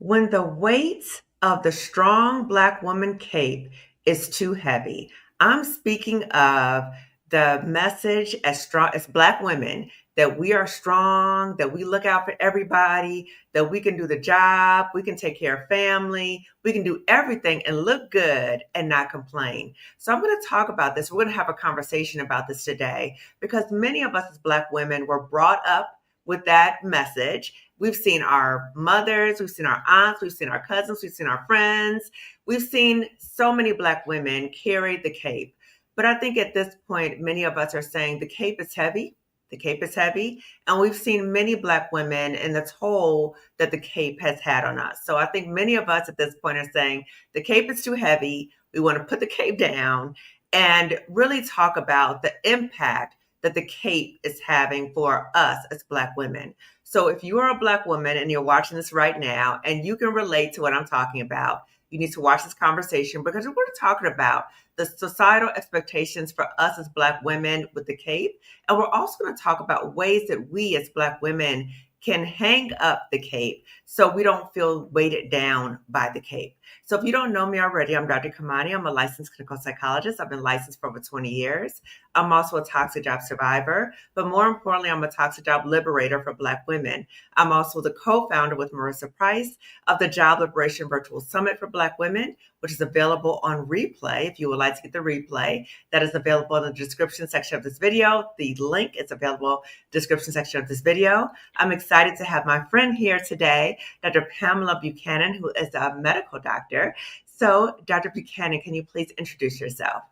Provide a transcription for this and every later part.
When the weight of the strong Black woman cape is too heavy. I'm speaking of the message as strong as Black women that we are strong, that we look out for everybody, that we can do the job, we can take care of family, we can do everything and look good and not complain. So I'm going to talk about this. We're going to have a conversation about this today because many of us as Black women were brought up with that message. We've seen our mothers, we've seen our aunts, we've seen our cousins, we've seen our friends. We've seen so many Black women carry the cape. But I think at this point, many of us are saying the cape is heavy. The cape is heavy. And we've seen many Black women and the toll that the cape has had on us. So I think many of us at this point are saying the cape is too heavy. We want to put the cape down and really talk about the impact that the cape is having for us as Black women. So if you are a Black woman and you're watching this right now and you can relate to what I'm talking about, you need to watch this conversation because we're talking about the societal expectations for us as Black women with the cape. And we're also going to talk about ways that we as Black women can hang up the cape so we don't feel weighted down by the cape. So if you don't know me already, I'm Dr. Kamani. I'm a licensed clinical psychologist. I've been licensed for over 20 years. I'm also a toxic job survivor, but more importantly, I'm a toxic job liberator for Black women. I'm also the co-founder with Marissa Price of the Job Liberation Virtual Summit for Black Women, which is available on replay. If you would like to get the replay, that is available in the description section of this video. The link is available in the description section of this video. I'm excited to have my friend here today, Dr. Pamela Buchanan, who is a medical doctor. So, Dr. Buchanan, can you please introduce yourself?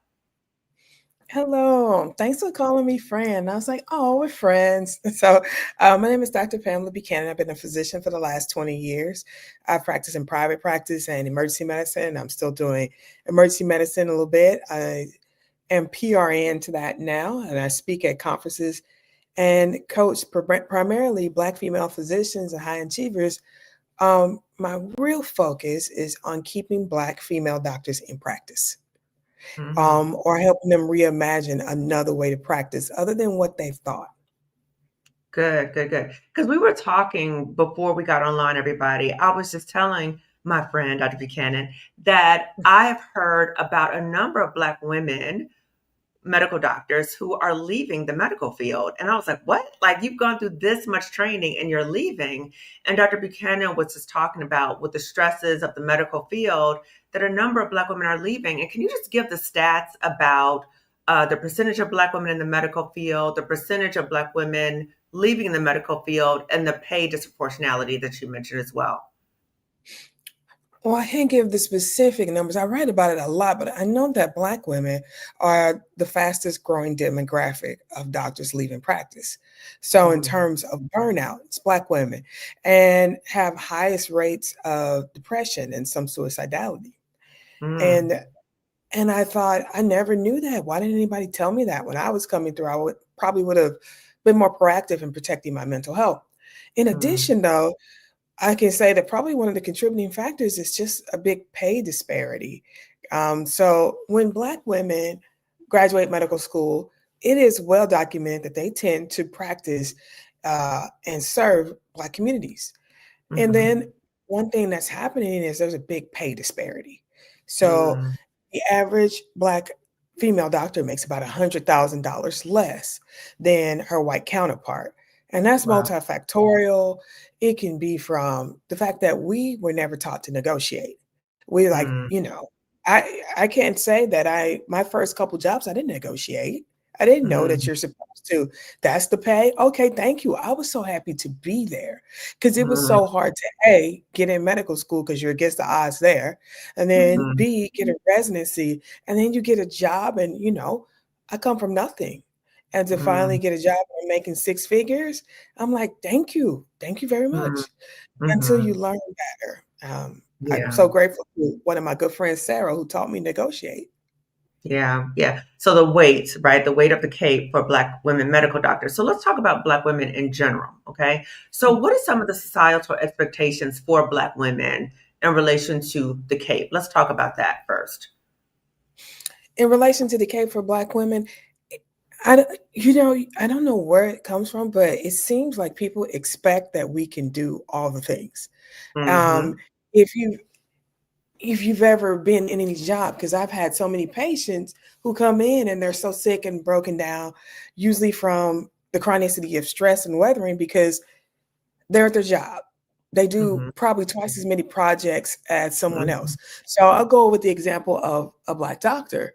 Hello, thanks for calling me friend. I was like, oh, we're friends. So, my name is Dr. Pamela Buchanan. I've been a physician for the last 20 years. I've practiced in private practice and emergency medicine. I'm still doing emergency medicine a little bit. I am PRN to that now, and I speak at conferences and coach primarily Black female physicians and high achievers. My real focus is on keeping Black female doctors in practice. Or helping them reimagine another way to practice other than what they've thought. Good. Because we were talking before we got online, everybody. I was just telling my friend, Dr. Buchanan, that I have heard about a number of Black women, medical doctors, who are leaving the medical field. And I was like, what? Like, you've gone through this much training and you're leaving. And Dr. Buchanan was just talking about with the stresses of the medical field that a number of Black women are leaving. And can you just give the stats about the percentage of Black women in the medical field, the percentage of Black women leaving the medical field, and the pay disproportionality that you mentioned as well? Well, I can't give the specific numbers. I write about it a lot, but I know that Black women are the fastest growing demographic of doctors leaving practice. So in terms of burnout, it's Black women and have highest rates of depression and some suicidality. And I thought, I never knew that. Why didn't anybody tell me that when I was coming through? I probably would have been more proactive in protecting my mental health. In addition, though, I can say that probably one of the contributing factors is just a big pay disparity. So when Black women graduate medical school, it is well documented that they tend to practice and serve Black communities. And then one thing that's happening is there's a big pay disparity. So the average Black female doctor makes about $100,000 less than her white counterpart. And that's multifactorial. It can be from the fact that we were never taught to negotiate. We like, I can't say that my first couple jobs, I didn't negotiate. I didn't know that you're supposed to, that's the pay. Okay, thank you. I was so happy to be there because it was so hard to A, get in medical school because you're against the odds there. And then B, get a residency. And then you get a job and, I come from nothing. And to finally get a job and making six figures, I'm like, thank you. Thank you very much. Until you learn better. I'm so grateful to one of my good friends, Sarah, who taught me negotiate. Yeah. So the weight, right? The weight of the cape for Black women medical doctors. So let's talk about Black women in general, okay? So what are some of the societal expectations for Black women in relation to the cape? Let's talk about that first. In relation to the cape for Black women, I don't know where it comes from, but it seems like people expect that we can do all the things. if you've ever been in any job, because I've had so many patients who come in and they're so sick and broken down, usually from the chronicity of stress and weathering, because they're at their job. They do Mhm. probably twice as many projects as someone Mhm. else. So I'll go with the example of a Black doctor.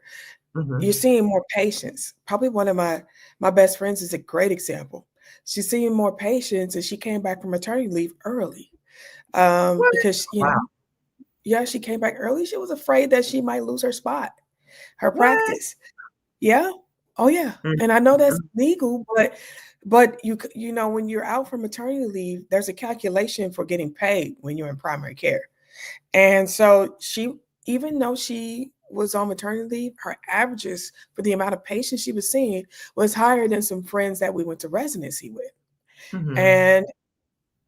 You're Mhm. seeing more patients. Probably one of my best friends is a great example. She's seeing more patients, and she came back from maternity leave early, What? because Wow. yeah, she came back early. She was afraid that she might lose her spot, her What? practice. Yeah. Oh, yeah. Mhm. And I know that's legal, but when you're out for maternity leave, there's a calculation for getting paid when you're in primary care. And so she, even though she was on maternity leave, her averages for the amount of patients she was seeing was higher than some friends that we went to residency with. Mhm. And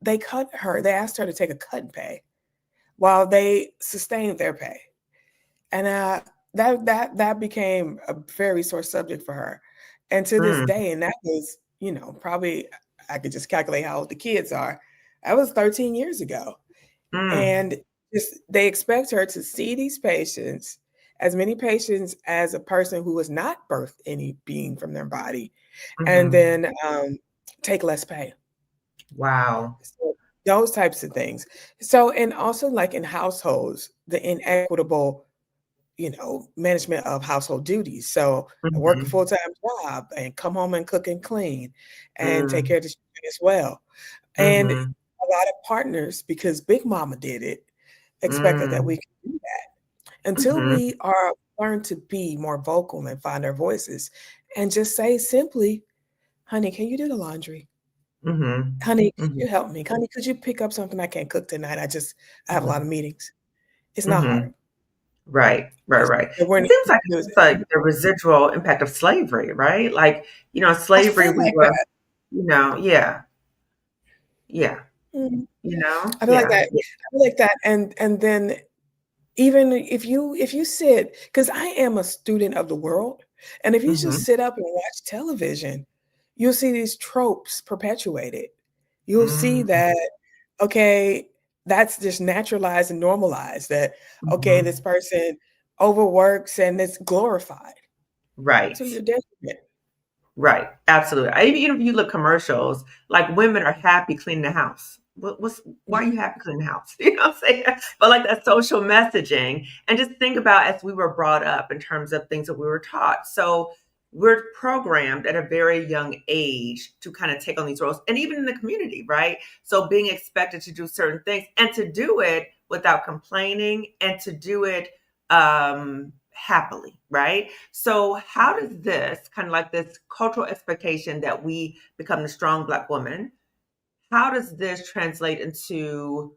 they cut her. They asked her to take a cut in pay while they sustained their pay. And that became a very sore subject for her. And to this Mm. day, and that was, probably I could just calculate how old the kids are. That was 13 years ago. Mm. And just they expect her to see these patients, as many patients as a person who has not birthed any being from their body, and Mhm. then take less pay. Wow. So those types of things. So, and also like in households, the inequitable, management of household duties. So I work a Mhm. full-time job and come home and cook and clean and take Mm. care of the children as well. And Mhm. a lot of partners, because Big Mama did it, expected that we Mm. can do that until Mhm. we are learn to be more vocal and find our voices and just say simply, honey, can you do the laundry? Mhm. Honey, could Mhm. you help me? Honey, could you pick up something I can't cook tonight? I have a lot Mhm. of meetings. It's not hard. Mhm. Right, right, right. So we're It not seems like gonna do it's like the residual impact of slavery, right? Like, I slavery, feel we like were, that. yeah, yeah, Mhm. I feel like yeah, that. yeah. I feel like that, and then even if you sit, because I am a student of the world, and if you just Mhm. sit up and watch television, you'll see these tropes perpetuated. You'll see Mm. that, okay, that's just naturalized and normalized, that, okay, this Mhm. person overworks and it's glorified Right. to your detriment. Right, absolutely. Even if you look commercials, like women are happy cleaning the house. Why are you happy cleaning the house? You know what I'm saying? But like that social messaging, and just think about as we were brought up in terms of things that we were taught. So we're programmed at a very young age to kind of take on these roles, and even in the community, right? So being expected to do certain things and to do it without complaining and to do it happily, right? So, how does this kind of like this cultural expectation that we become the strong Black woman, how does this translate into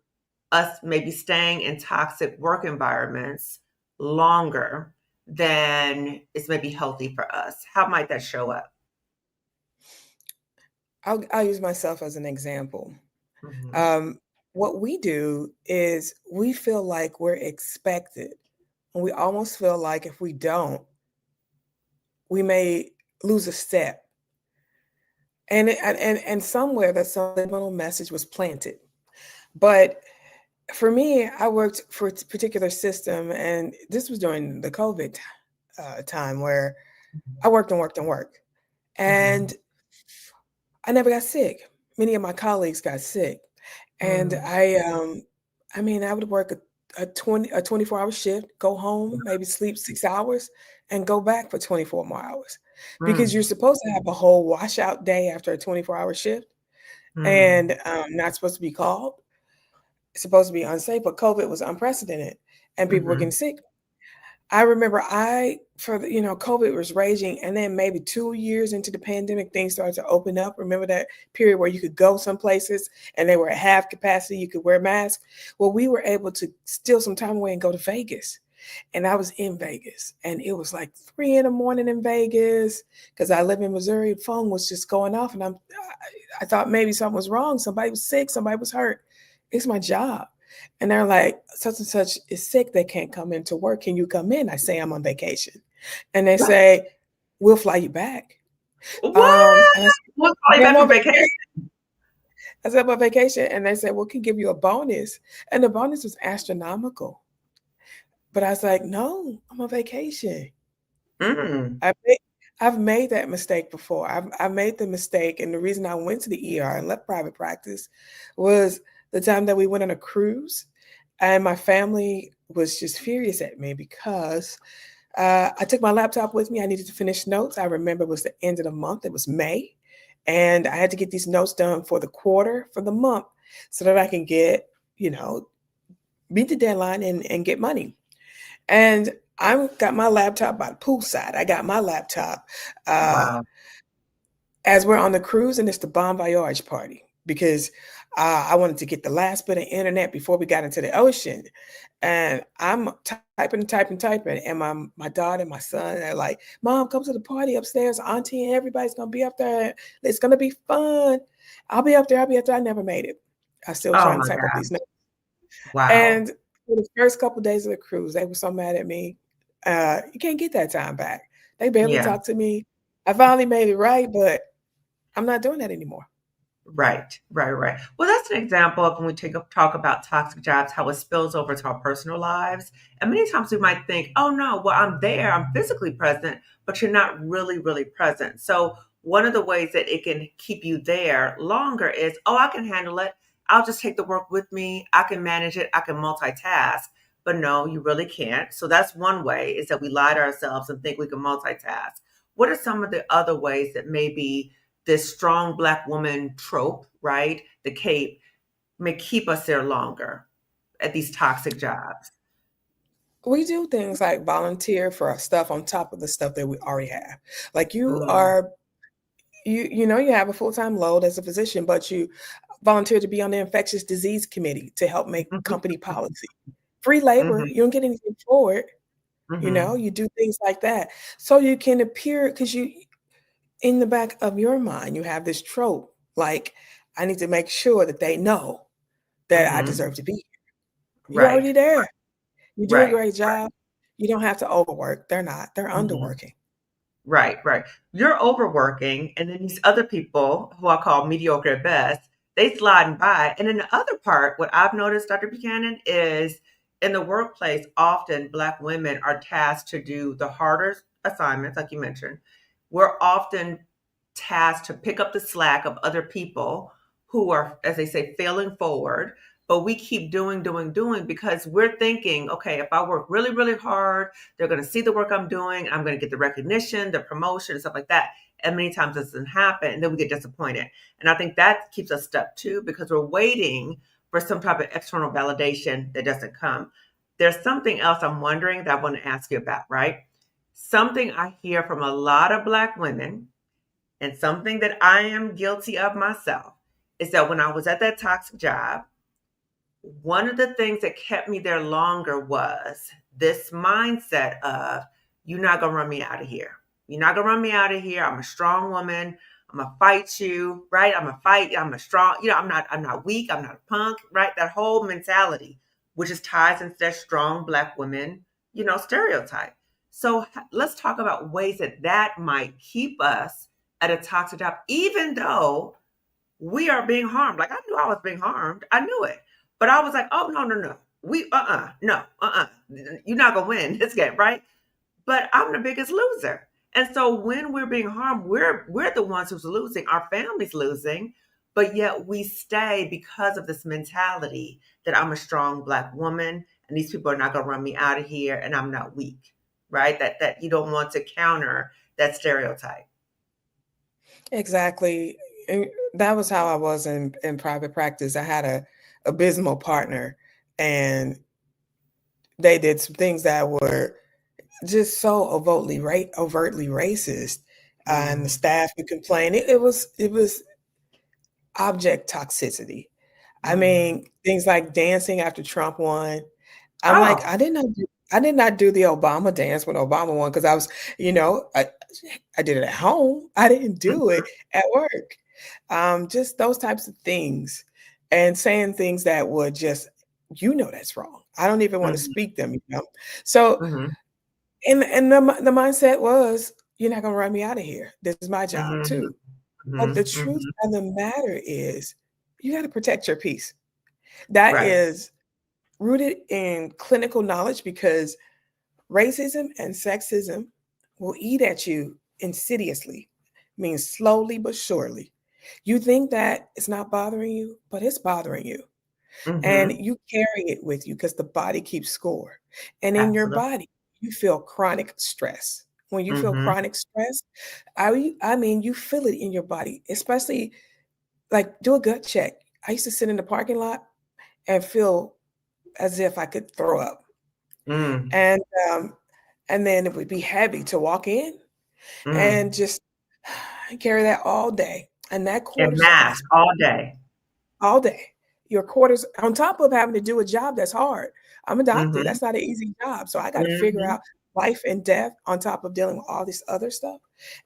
us maybe staying in toxic work environments longer than is maybe healthy for us? How might that show up? I'll use myself as an example. Hmm. Um, what we do is we feel like we're expected, and we almost feel like if we don't, we may lose a step. And somewhere that subliminal message was planted. But for me, I worked for a particular system, and this was during the COVID time where I worked and worked and worked, and Hmm. I never got sick. Many of my colleagues got sick, and Mm. I mean, I would work a 24-hour shift, go home, maybe sleep 6 hours, and go back for 24 more hours, because you're Mm. supposed to have a whole washout day after a 24-hour shift, Mm. and not supposed to be called. It's supposed to be unsafe, but COVID was unprecedented, and people were getting Hmm. sick. I remember COVID was raging, and then maybe 2 years into the pandemic, things started to open up. Remember that period where you could go some places and they were at half capacity, you could wear masks? Well, we were able to steal some time away and go to Vegas, and I was in Vegas, and it was like 3 in the morning in Vegas because I live in Missouri. The phone was just going off, and I thought maybe something was wrong. Somebody was sick, somebody was hurt. It's my job. And they're like, such and such is sick. They can't come into work. Can you come in? I say, I'm on vacation. And they What? say, we'll fly you back. What? And I said, What's calling yeah, I'm back on from vacation. vacation? I said, I'm on vacation. And they said, well, we can give you a bonus. And the bonus was astronomical. But I was like, no, I'm on vacation. Mm. I've made, I've made that mistake before. I've made the mistake. And the reason I went to the ER and left private practice was the time that we went on a cruise. And my family was just furious at me because I took my laptop with me. I needed to finish notes. I remember it was the end of the month. It was May. And I had to get these notes done for the quarter, for the month, so that I can get, meet the deadline and get money. And I got my laptop by the poolside. I got my laptop uh, Wow. as we're on the cruise, and it's the Bon Voyage party because I wanted to get the last bit of internet before we got into the ocean. And I'm typing, and my daughter and my son are like, "Mom, come to the party upstairs. Auntie and everybody's gonna be up there. It's gonna be fun. I'll be up there. I'll be up there." I never made it. I still Oh trying to my type up God. these notes. Wow. And for the first couple of days of the cruise, they were so mad at me. You can't get that time back. They barely Yeah. talked to me. I finally made it right, but I'm not doing that anymore. Right, right, right. Well, that's an example of when we talk about toxic jobs, how it spills over to our personal lives. And many times we might think, oh no, well, I'm there, I'm physically present, but you're not really, really present. So one of the ways that it can keep you there longer is, oh, I can handle it. I'll just take the work with me. I can manage it. I can multitask. But no, you really can't. So that's one way, is that we lie to ourselves and think we can multitask. What are some of the other ways that maybe this strong Black woman trope, right? The cape may keep us there longer at these toxic jobs. We do things like volunteer for our stuff on top of the stuff that we already have. Like Mm, you have a full-time load as a physician, but you volunteer to be on the infectious disease committee to help make company policy. Free labor, mhm, you don't get anything for it. mhm, You do things like that. So you can appear because you in the back of your mind, you have this trope like, I need to make sure that they know that I mhm. deserve to be here. You're Right, already there. You do a right, great job. You don't have to overwork. They're not. They're mhm. underworking. Right, right. You're overworking, and then these other people who I call mediocre at best, they sliding by. And then the other part, what I've noticed, Dr. Buchanan, is in the workplace, often Black women are tasked to do the harder assignments, like you mentioned. We're often tasked to pick up the slack of other people who are, as they say, failing forward. But we keep doing because we're thinking, okay, if I work really, really hard, they're going to see the work I'm doing. I'm going to get the recognition, the promotion, and stuff like that. And many times this doesn't happen. And then we get disappointed. And I think that keeps us stuck too, because we're waiting for some type of external validation that doesn't come. There's something else I'm wondering that I want to ask you about, right? Something I hear from a lot of Black women, and something that I am guilty of myself, is that when I was at that toxic job, one of the things that kept me there longer was this mindset of, you're not going to run me out of here. You're not going to run me out of here. I'm a strong woman. I'm going to fight you, right? I'm going to fight. I'm a strong, I'm not weak. I'm not a punk, right? That whole mentality, which is ties into that strong Black women, stereotype. So let's talk about ways that might keep us at a toxic job, even though we are being harmed. Like, I knew I was being harmed. I knew it. But I was like, oh, no, no, no. You're not going to win this game, right? But I'm the biggest loser. And so when we're being harmed, we're the ones who's losing. Our family's losing. But yet we stay because of this mentality that I'm a strong Black woman and these people are not going to run me out of here and I'm not weak, right? That you don't want to counter that stereotype. Exactly. And that was how I was in private practice. I had a abysmal partner, and they did some things that were just so overtly racist. And the Mm, staff would complain. It was object toxicity. I mm. mean, things like dancing after Trump won. I'm like, Oh. I did not do the Obama dance when Obama won because I was, you know, I did it at home. I didn't do it at work. Just those types of things, and saying things that would just, that's wrong. I don't even want to Mhm, speak them. So, mhm, and the mindset was, you're not gonna run me out of here. This is my job mhm, too. But mhm, the truth mhm, of the matter is, you got to protect your peace. That Right. is rooted in clinical knowledge because racism and sexism will eat at you insidiously, means slowly but surely. You think that it's not bothering you, but it's bothering you. And Mm-hmm. you carry it with you because the body keeps score. And in your Absolutely. body, you feel chronic stress. When you feel Mm-hmm. chronic stress, I mean, you feel it in your body, especially like do a gut check. I used to sit in the parking lot and feel as if I could throw up. Mm. And um, and then it would be heavy to walk in and Mm. just carry that all day. And that And cortisol math is all day. all day. Your cortisol, on top of having to do a job that's hard. I'm a doctor. Mm-hmm. That's not an easy job. So I got to figure Mm-hmm. out life and death on top of dealing with all this other stuff.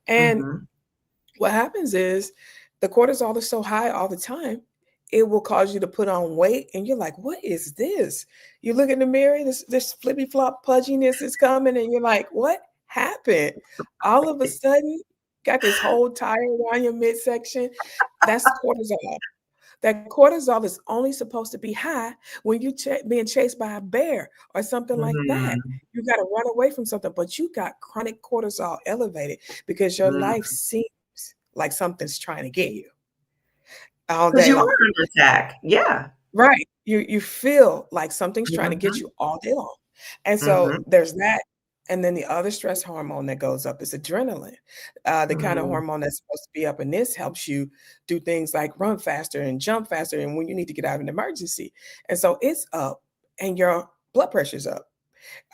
And Mm-hmm. what happens is the cortisol is so high all the time, it will cause you to put on weight. And you're like, what is this? You look in the mirror, this flippy flop pudginess is coming, and you're like, what happened? All of a sudden, got this whole tire around your midsection. That's cortisol. That cortisol is only supposed to be high when you being chased by a bear or something like that. Mm-hmm. You got to run away from something, but you got chronic cortisol elevated because your life Mm. seems like something's trying to get you all Because day you are long. under attack. Yeah. Right. You feel like something's trying to get Mm-hmm. you all day long. And so Mm-hmm. there's that. And then the other stress hormone that goes up is adrenaline, the kind of Mm-hmm. hormone that's supposed to be up. And this helps you do things like run faster and jump faster and when you need to get out of an emergency. And so it's up and your blood pressure's up,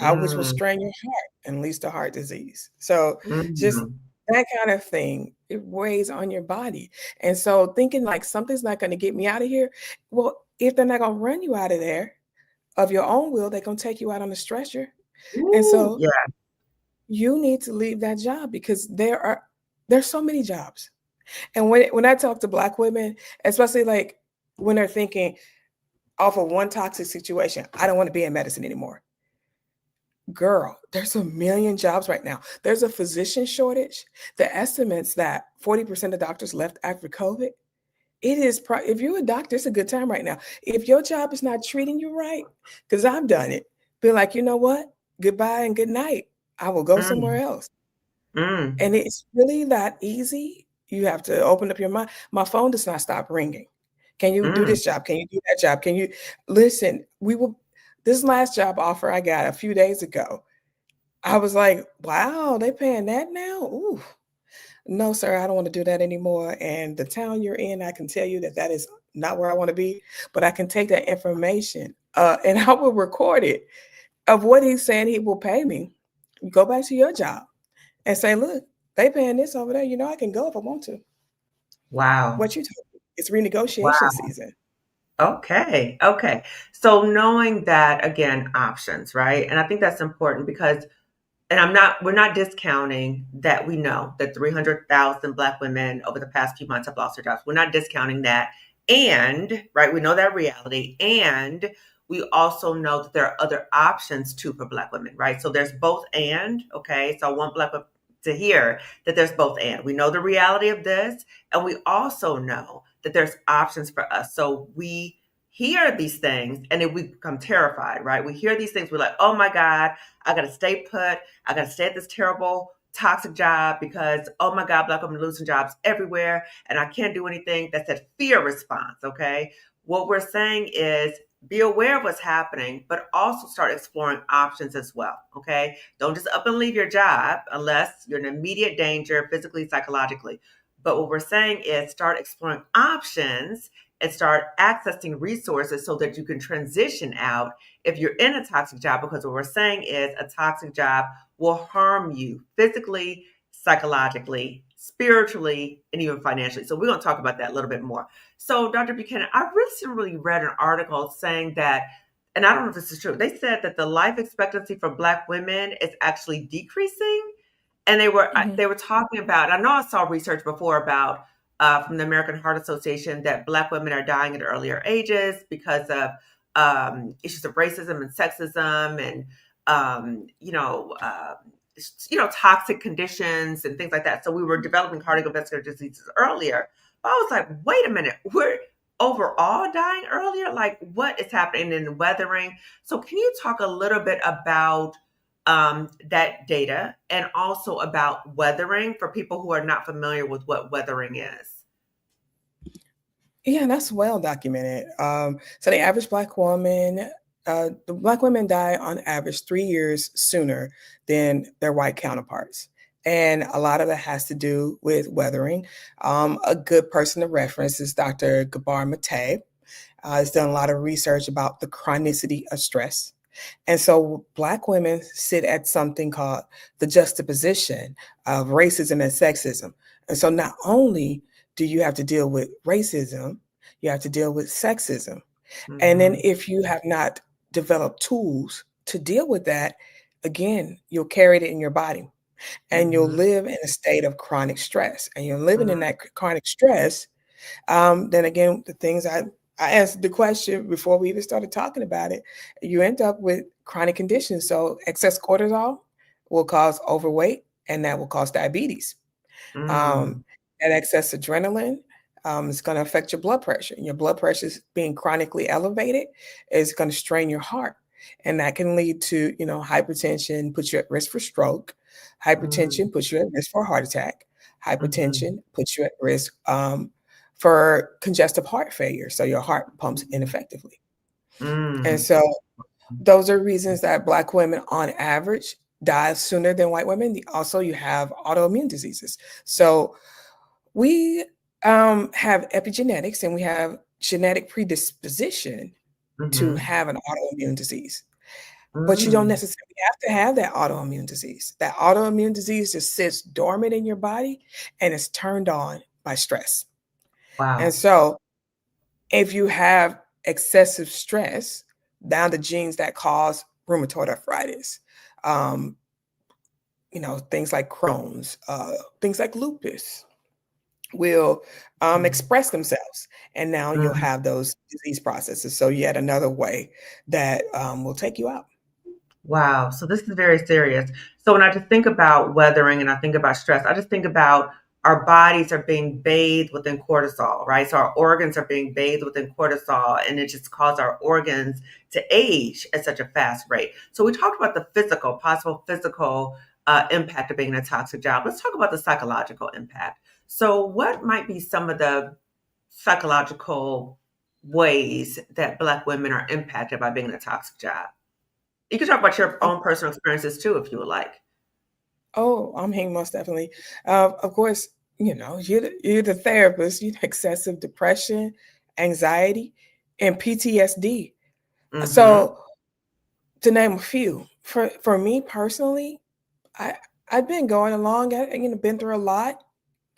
which will Mm. strain your heart and leads to heart disease. So just Mm. that kind of thing, it weighs on your body. And so thinking like something's not going to get me out of here. Well, if they're not going to run you out of there of your own will, they're going to take you out on a stretcher. And Ooh, so yeah. you need to leave that job because there's so many jobs. And when I talk to Black women, especially like when they're thinking off of one toxic situation, I don't want to be in medicine anymore. Girl, there's a million jobs right now. There's a physician shortage. The estimates that 40% of doctors left after COVID. It is if you're a doctor, it's a good time right now. If your job is not treating you right, because I've done it, be like, you know what? Goodbye and good night. I will go somewhere Mm. else. Mm. And it's really that easy. You have to open up your mind. My phone does not stop ringing. Can you do Mm. this job? Can you do that job? Can you listen? This last job offer I got a few days ago. I was like, wow, they paying that now? Ooh, no, sir, I don't want to do that anymore. And the town you're in, I can tell you that that is not where I want to be, but I can take that information and I will record it of what he's saying he will pay me. Go back to your job and say, look, they paying this over there. You know, I can go if I want to. Wow. What you told me? It's renegotiation Wow. season. Okay. Okay. So knowing that again, options, right? And I think that's important because and we're not discounting that we know that 300,000 Black women over the past few months have lost their jobs. We're not discounting that. And, right, we know that reality. And we also know that there are other options too for Black women, right? So there's both and, okay? So I want Black women to hear that there's both and. We know the reality of this, and we also know that there's options for us. So we hear these things and then we become terrified, right? We hear these things, we're like, oh my God, I gotta stay put. I got to stay at this terrible, toxic job because, oh my God, Black women are losing jobs everywhere and I can't do anything. That's that fear response, okay? What we're saying is be aware of what's happening, but also start exploring options as well, okay? Don't just up and leave your job unless you're in immediate danger physically, psychologically. But what we're saying is start exploring options and start accessing resources so that you can transition out if you're in a toxic job, because what we're saying is a toxic job will harm you physically, psychologically, spiritually, and even financially. So we're going to talk about that a little bit more. So Dr. Buchanan, I recently read an article saying that, and I don't know if this is true, they said that the life expectancy for Black women is actually decreasing. And Mhm. they were talking about, I know I saw research before about from the American Heart Association that Black women are dying at earlier ages because of issues of racism and sexism and toxic conditions and things like that. So we were developing cardiovascular diseases earlier. But I was like, wait a minute, we're overall dying earlier? Like what is happening in weathering? So can you talk a little bit about that data and also about weathering for people who are not familiar with what weathering is? Yeah, that's well documented. So the Black women die on average 3 years sooner than their white counterparts. And a lot of it has to do with weathering. A good person to reference is Dr. Gabar Mate. He's done a lot of research about the chronicity of stress. And so Black women sit at something called the juxtaposition of racism and sexism. And so not only do you have to deal with racism, you have to deal with sexism. And then Mm-hmm. if you have not developed tools to deal with that, again, you'll carry it in your body and you'll Mm-hmm. live in a state of chronic stress. And you're living in that chronic stress, then again, the things I answered the question before we even started talking about it. You end up with chronic conditions. So excess cortisol will cause overweight, and that will cause diabetes. Mm-hmm. Um, that excess adrenaline is going to affect your blood pressure. And your blood pressure is being chronically elevated is going to strain your heart. And that can lead to, hypertension, puts you at risk for stroke. Mm-hmm. Hypertension puts you at risk for a heart attack. Mm-hmm. Hypertension puts you at risk for congestive heart failure. So your heart pumps ineffectively. And Mm. so those are reasons that Black women on average die sooner than white women. Also, you have autoimmune diseases. So we have epigenetics and we have genetic predisposition to Mm-hmm. have an autoimmune disease. But you don't Mm. necessarily have to have that autoimmune disease. That autoimmune disease just sits dormant in your body and is turned on by stress. And Wow. so if you have excessive stress, down the genes that cause rheumatoid arthritis, um, things like Crohn's, things like lupus, will Mm. express themselves. And now you'll Mm. have those disease processes. So, yet another way that will take you out. Wow. So this is very serious. So when I just think about weathering and I think about stress, I just think about our bodies are being bathed within cortisol, right? So our organs are being bathed within cortisol, and it just causes our organs to age at such a fast rate. So we talked about the physical, possible physical impact of being in a toxic job. Let's talk about the psychological impact. So what might be some of the psychological ways that Black women are impacted by being in a toxic job? You can talk about your Oh, own personal experiences too, if you would like. I mean, most definitely. Of course, you're the therapist. Excessive depression, anxiety, and PTSD. Mhm. So, to name a few, for me personally, I I've been going along. Been through a lot,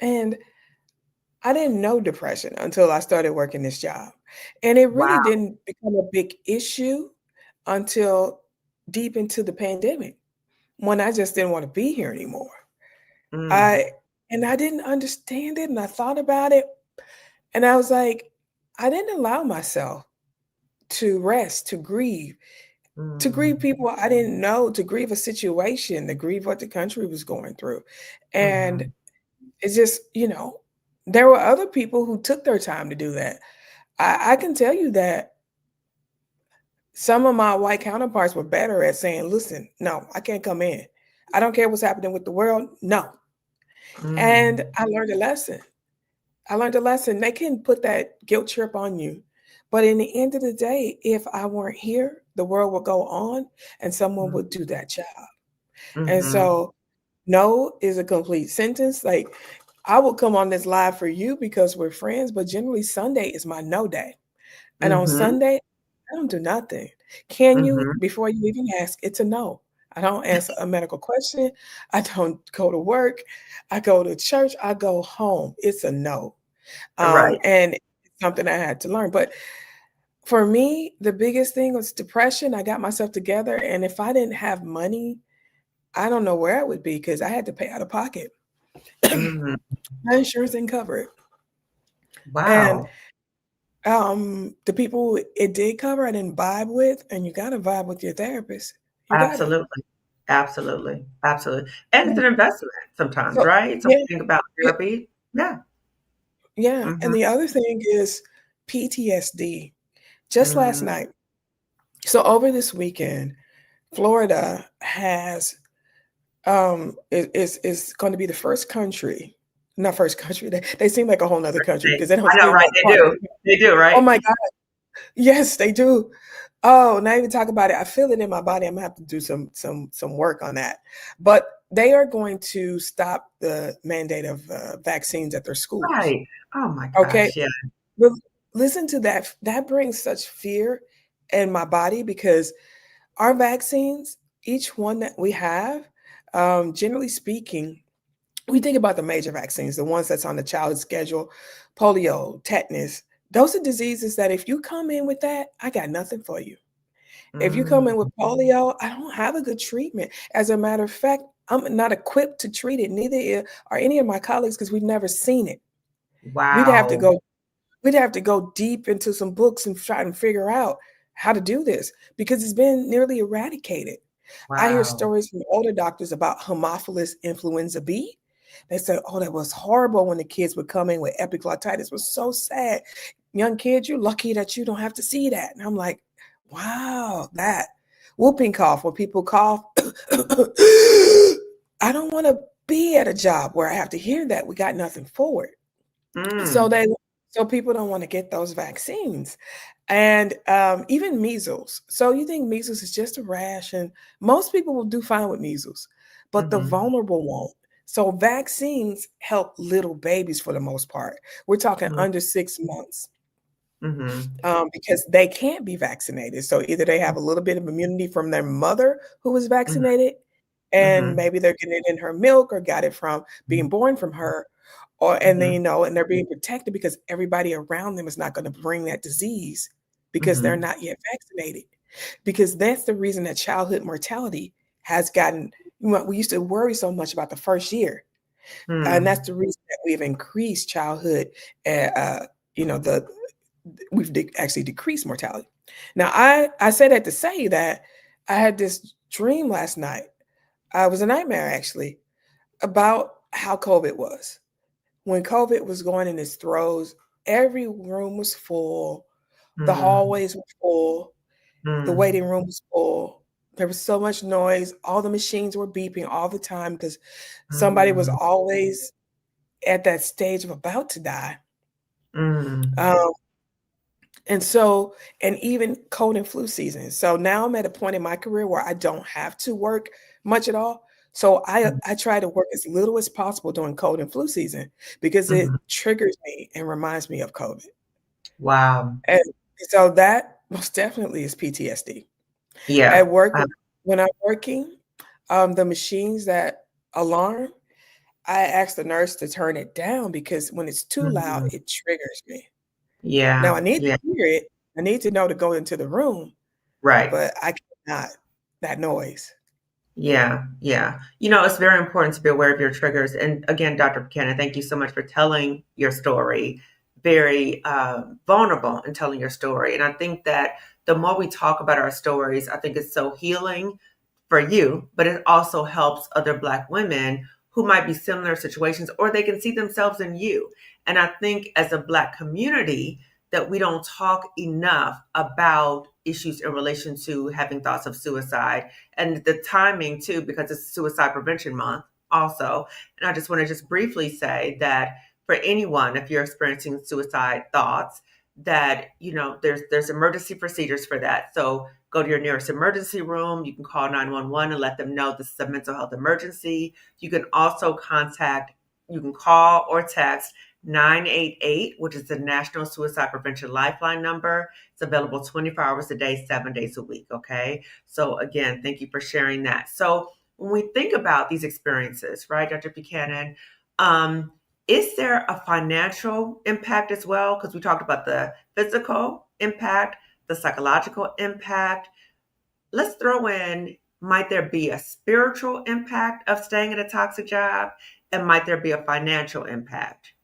and I didn't know depression until I started working this job. And it really Wow. didn't become a big issue until deep into the pandemic when I just didn't want to be here anymore. Mm. I I didn't understand it and I thought about it and I was like, I didn't allow myself to rest, to grieve Mm. people I didn't know, to grieve a situation, to grieve what the country was going through. And Mhm. it's just, there were other people who took their time to do that. I can tell you that some of my white counterparts were better at saying, listen, no, I can't come in. I don't care what's happening with the world. No. And Mm. I learned a lesson. I learned a lesson. They can put that guilt trip on you. But in the end of the day, if I weren't here, the world would go on and someone would do that job. And Mhm. so, no is a complete sentence. Like, I will come on this live for you because we're friends, but generally, Sunday is my no day. And on Mhm. Sunday, I don't do nothing. Can you? Mhm. Before you even ask, it's a no. I don't answer a medical question. I don't go to work. I go to church. I go home. It's a no. Right. And it's something I had to learn. But for me, the biggest thing was depression. I got myself together. And if I didn't have money, I don't know where I would be because I had to pay out of pocket. Mhm. My insurance didn't cover it. And Wow. the people it did cover, I didn't vibe with, and you gotta vibe with your therapist. You gotta. Absolutely. Absolutely. Absolutely. And it's Yeah. an investment sometimes, So right? So yeah, think about yeah, therapy. Yeah. yeah, and Mhm. the other thing is, PTSD. Just last Mm, night. So over this weekend, Florida has is going to be the first country, not first country. They seem like a whole nother country because they don't I know, seem right? like part of it. They do, Oh right? my God. Yes, they do. Oh, not even talk about it. I feel it in my body. I'm gonna have to do some work on that. But they are going to stop the mandate of vaccines at their schools. Right. Oh my Okay, gosh, yeah. but listen to that. That brings such fear in my body because our vaccines, each one that we have, generally speaking, we think about the major vaccines, the ones that's on the child schedule, polio, tetanus. Those are diseases that if you come in with that, I got nothing for you. If you come Mm, in with polio, I don't have a good treatment. As a matter of fact, I'm not equipped to treat it. Are any of my colleagues because we've never seen it. We'd have to wow. go we'd have to go deep into some books and try and figure out how to do this because it's been nearly eradicated. I hear Wow. stories from older doctors about Haemophilus influenza B. They said, "Oh, that was horrible when the kids would come in with epiglottitis. It was so sad. Young kids, you're lucky that you don't have to see that." And I'm like, wow, that whooping cough, when people cough, I don't want to be at a job where I have to hear that. We got nothing for it. So Mm, they so people don't want to get those vaccines. And even measles. So you think measles is just a rash, and most people will do fine with measles, but the mhm, vulnerable won't. So vaccines help little babies for the most part. We're talking mhm, under 6 months mhm, because they can't be vaccinated. So either they have a little bit of immunity from their mother who was mhm, vaccinated, and mhm, maybe they're getting it in her milk or got it from being born from her, or and then mhm, and they're being protected because everybody around them is not going to bring that disease because they're mhm, not yet vaccinated. Because that's the reason that childhood mortality has gotten. We used to worry so much about the first year, and that's mm, the reason that we've increased childhood. The we've actually decreased mortality. Now, I say that to say that I had this dream last night. It was a nightmare actually about how COVID was. When COVID was going in its throes, every room was full, the mm, hallways were full, the mm, waiting room was full. There was so much noise. All the machines were beeping all the time because somebody was mm, always at that stage of about to die. mm, Um, and even cold and flu season. So now I'm at a point in my career where I don't have to work much at all. So mm, I try to work as little as possible during cold and flu season because mhm. it triggers me and reminds me of COVID. Wow. And so that most definitely is PTSD. Yeah. At work, when I'm working, the machines that alarm, I ask the nurse to turn it down because when it's too loud, Mhm. it triggers me. Now Yeah. I need to Yeah. hear it. I need to know to go into the room, Right. but I cannot that noise. Yeah, yeah. It's very important to be aware of your triggers. And again, Dr. Buchanan, thank you so much for telling your story. Very vulnerable in telling your story. And I think that the more we talk about our stories, I think it's so healing for you, but it also helps other Black women who might be similar situations or they can see themselves in you. And I think as a Black community, that we don't talk enough about issues in relation to having thoughts of suicide and the timing too, because it's Suicide Prevention Month also. And I just want to just briefly say that for anyone, if you're experiencing suicide thoughts, that there's emergency procedures for that. So go to your nearest emergency room. You can call 911 and let them know this is a mental health emergency. You can also you can call or text 988, which is the National Suicide Prevention Lifeline number. It's available 24 hours a day, 7 days a week. Okay. So again, thank you for sharing that. So when we think about these experiences, right, Dr. Buchanan, um, is there a financial impact as well? Because we talked about the physical impact, the psychological impact. Let's throw in, might there be a spiritual impact of staying at a toxic job? And might there be a financial impact?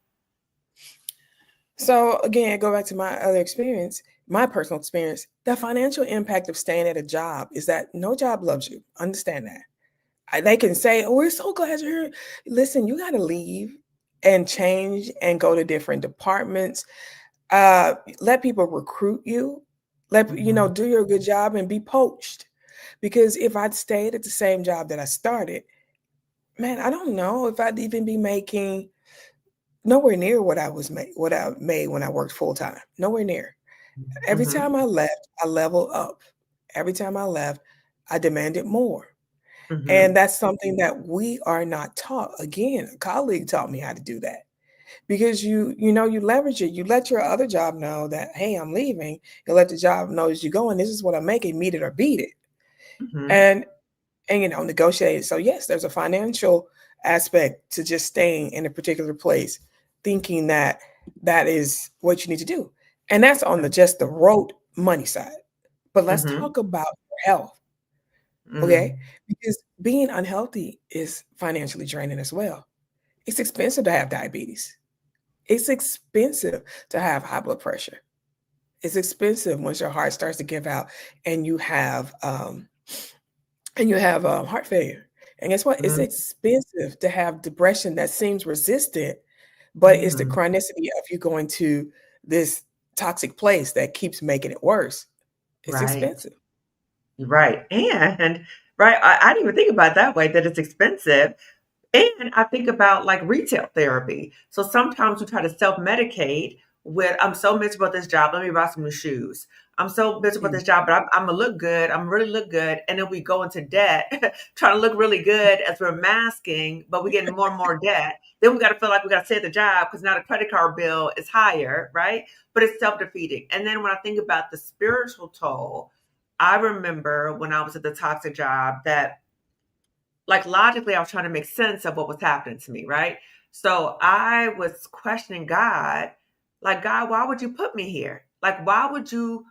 So again, go back to my other experience, my personal experience. The financial impact of staying at a job is that no job loves you. Understand that. They can say, "Oh, we're so glad you're here." Listen, you got to leave and change and go to different departments. Let people recruit you. Let Mhm. do your good job and be poached. Because if I'd stayed at the same job that I started, man, I don't know if I'd even be making nowhere near what I made when I worked full time. Nowhere near. Every Mhm. time I left, I leveled up. Every time I left, I demanded more. And Mhm. that's something that we are not taught. Again, a colleague taught me how to do that. Because you leverage it. You let your other job know that, hey, I'm leaving. You let the job know as you go, and this is what I'm making, meet it or beat it. Mhm. And negotiate it. So yes, there's a financial aspect to just staying in a particular place, thinking that that is what you need to do. And that's on the just the road money side. But let's Mhm. talk about your health, okay? Mm. Because being unhealthy is financially draining as well. It's expensive to have diabetes. It's expensive to have high blood pressure. It's expensive once your heart starts to give out and you have heart failure. And guess what? It's Mm. expensive to have depression that seems resistant, but it's the Mhm. chronicity of you going to this toxic place that keeps making it worse. It's Right. expensive. Right. And right, I didn't even think about it that way, that it's expensive. And I think about like retail therapy. So sometimes we try to self-medicate with, I'm so miserable at this job. Let me buy some new shoes. I'm so miserable at Mm. this job, but I'm gonna look good. I'm really look good. And then we go into debt, trying to look really good as we're masking, but we're getting more and more debt. Then we got to feel like we got to stay at the job because now the credit card bill is higher, right? But it's self-defeating. And then when I think about the spiritual toll, I remember when I was at the toxic job that, like, logically I was trying to make sense of what was happening to me, right? So I was questioning God, like, God, why would you put me here? Like, why would you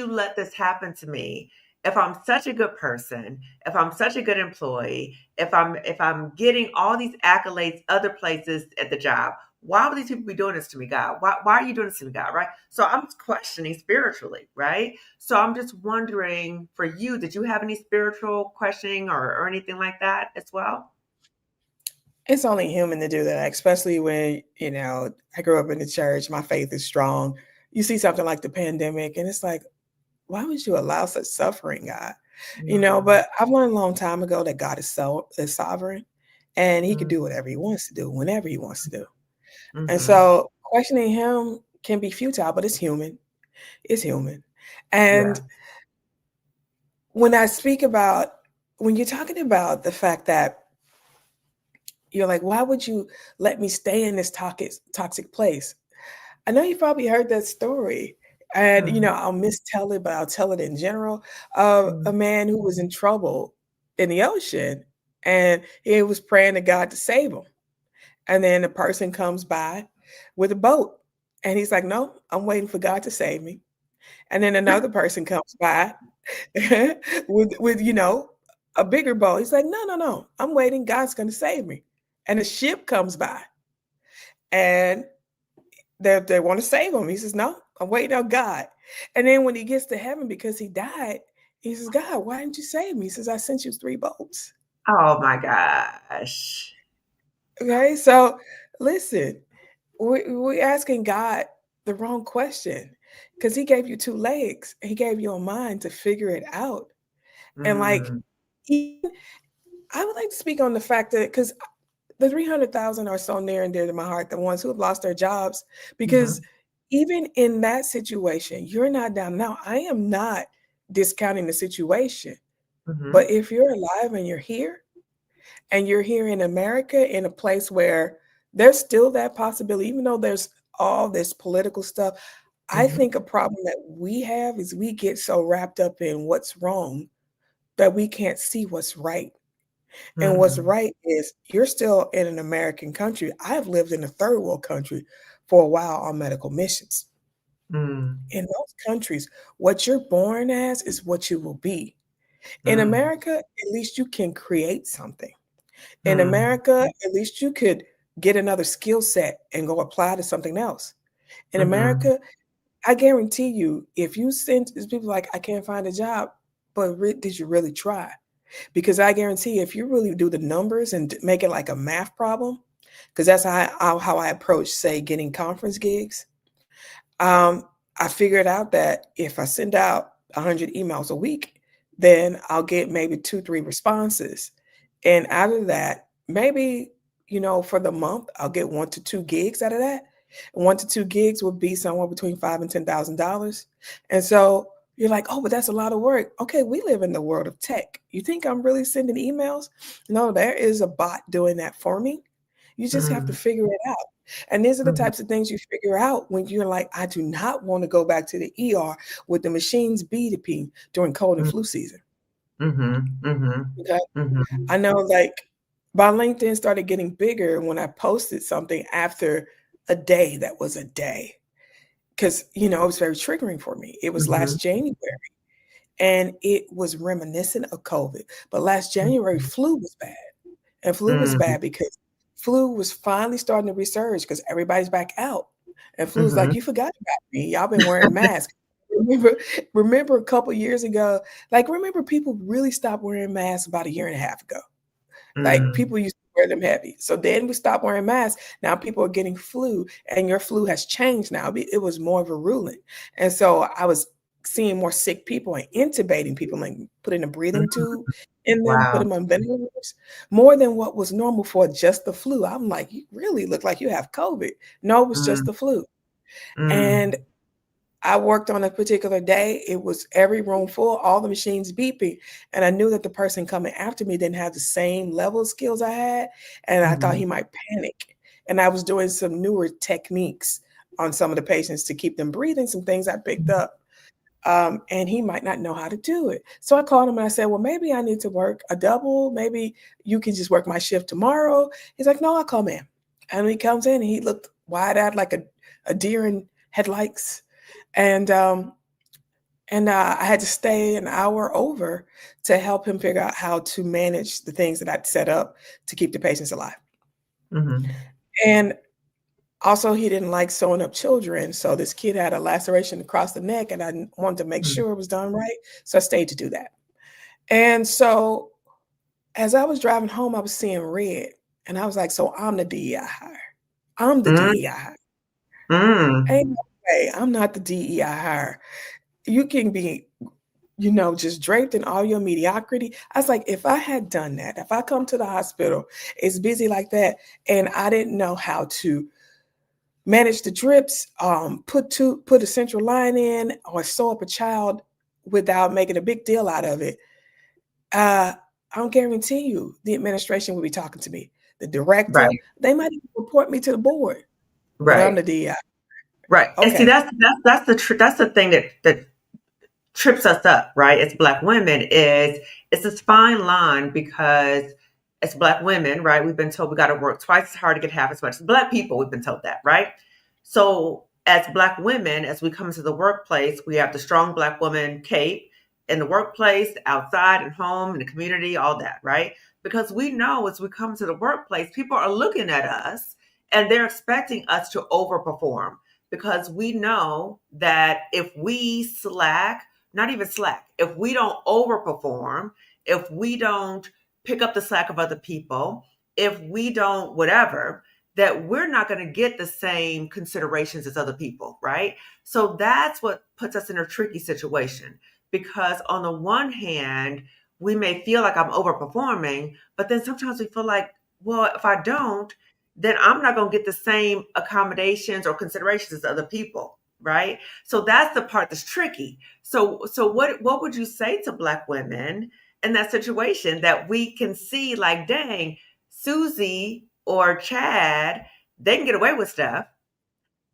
let this happen to me if I'm such a good person, if I'm such a good employee, if I'm getting all these accolades other places at the job? Why would these people be doing this to me, God? Why are you doing this to me, God? Right? So I'm questioning spiritually, right? So I'm just wondering, for you, did you have any spiritual questioning or anything like that as well? It's only human to do that, especially when, I grew up in the church, my faith is strong. You see something like the pandemic, and it's like, why would you allow such suffering, God? Mm, But I've learned a long time ago that God is sovereign and he could mm, do whatever he wants to do whenever he wants to do. And mhm. so questioning him can be futile, but it's human. It's human. And Yeah. when I speak about when you're talking about the fact that you're like, why would you let me stay in this toxic place? I know you've probably heard that story. And Mhm, I'll mistell it, but I'll tell it in general of a mhm. man who was in trouble in the ocean and he was praying to God to save him. And then a person comes by with a boat and he's like, no, I'm waiting for God to save me. And then another person comes by with a bigger boat. He's like, no, no, no, I'm waiting. God's going to save me. And a ship comes by and they want to save him. He says, no, I'm waiting on God. And then when he gets to heaven because he died, he says, God, why didn't you save me? He says, I sent you 3 boats. Oh my gosh. Okay. So listen, we're asking God the wrong question because he gave you 2 legs. He gave you a mind to figure it out. And like, Mm, even, I would like to speak on the fact that because the 300,000 are so near and dear to my heart, the ones who have lost their jobs, because mhm, even in that situation, you're not down. Now, I am not discounting the situation, mhm, but if you're alive and you're here in America in a place where there's still that possibility, even though there's all this political stuff, I mhm, think a problem that we have is we get so wrapped up in what's wrong that we can't see what's right. And what's mhm, right is you're still in an American country. I've lived in a third world country for a while on medical missions. mm, In those countries, what you're born as is what you will be. In mm, America, at least you can create something. In mm, America, at least you could get another skill set and go apply to something else. In mhm, America, I guarantee you, if you send there's people like, I can't find a job, but did you really try? Because I guarantee if you really do the numbers and make it like a math problem, because that's how I approach, say, getting conference gigs. I figured out that if I send out 100 emails a week, then I'll get maybe 2, 3 responses. And out of that, maybe, for the month, I'll get 1 to 2 gigs out of that. 1 to 2 gigs would be somewhere between five and $10,000. And so you're like, oh, but that's a lot of work. Okay, we live in the world of tech. You think I'm really sending emails? No, there is a bot doing that for me. You just have to Mm, figure it out. And these are the mhm, types of things you figure out when you're like, I do not want to go back to the ER with the machines beeping during cold and mm, flu season. mhm, mhm, Okay. mhm, I know like my LinkedIn started getting bigger when I posted something after a day that was a day. Because, it was very triggering for me. It was mhm, last January and it was reminiscent of COVID. But last January, mhm, flu was bad. And flu was mhm, bad because flu was finally starting to resurge because everybody's back out. And flu was like, mhm, you forgot about me. Y'all been wearing masks. Remember, remember a couple years ago, like remember people really stopped wearing masks about a year and a half ago. Like mm, people used to wear them heavy. So then we stopped wearing masks. Now people are getting flu, and your flu has changed now. It was more virulent. And so I was seeing more sick people and intubating people and putting a breathing mhm. tube in them, put Wow. them on ventilators, more than what was normal for just the flu. I'm like, you really look like you have COVID. No, it was just Mm, the flu. And mm, I worked on a particular day. It was every room full, all the machines beeping. And I knew that the person coming after me didn't have the same level of skills I had. And I thought mhm, he might panic. And I was doing some newer techniques on some of the patients to keep them breathing, some things I picked up. And he might not know how to do it. So I called him and I said, well, maybe I need to work a double. Maybe you can just work my shift tomorrow. He's like, no, I'll come in. And he comes in and he looked wide eyed like a deer in headlights. And I had to stay an hour over to help him figure out how to manage the things that I'd set up to keep the patients alive. mhm, And also, he didn't like sewing up children. So this kid had a laceration across the neck, and I wanted to make mhm, sure it was done right. So I stayed to do that. And so as I was driving home, I was seeing red. And I was like, so I'm the DEI hire. I'm the mm, DEI hire. Ain't mm, no way I'm not the DEI hire. You can be just draped in all your mediocrity. I was like, if I had done that, if I come to the hospital, it's busy like that, and I didn't know how to manage the drips, put a central line in, or sew up a child without making a big deal out of it, uh, I'll guarantee you the administration will be talking to me. The director, right, they might even report me to the board, but I'm right, the DI. right. And see, Okay. that's the thing that trips us up, right? As Black women, is it's this fine line because as Black women, right, we've been told we got to work twice as hard to get half as much. As Black people, we've been told that, right? So as Black women, as we come into the workplace, we have the strong Black woman cape in the workplace, outside and home, in the community, all that, right? Because we know as we come to the workplace, people are looking at us and they're expecting us to overperform because we know that if we slack, not even slack, if we don't overperform, if we don't pick up the slack of other people, if we don't whatever, that we're not going to get the same considerations as other people, right? So that's what puts us in a tricky situation because on the one hand, we may feel like I'm overperforming, but then sometimes we feel like, well, if I don't, then I'm not going to get the same accommodations or considerations as other people, right? So that's the part that's tricky. So what would you say to Black women in that situation that we can see like, dang, Susie or Chad, they can get away with stuff.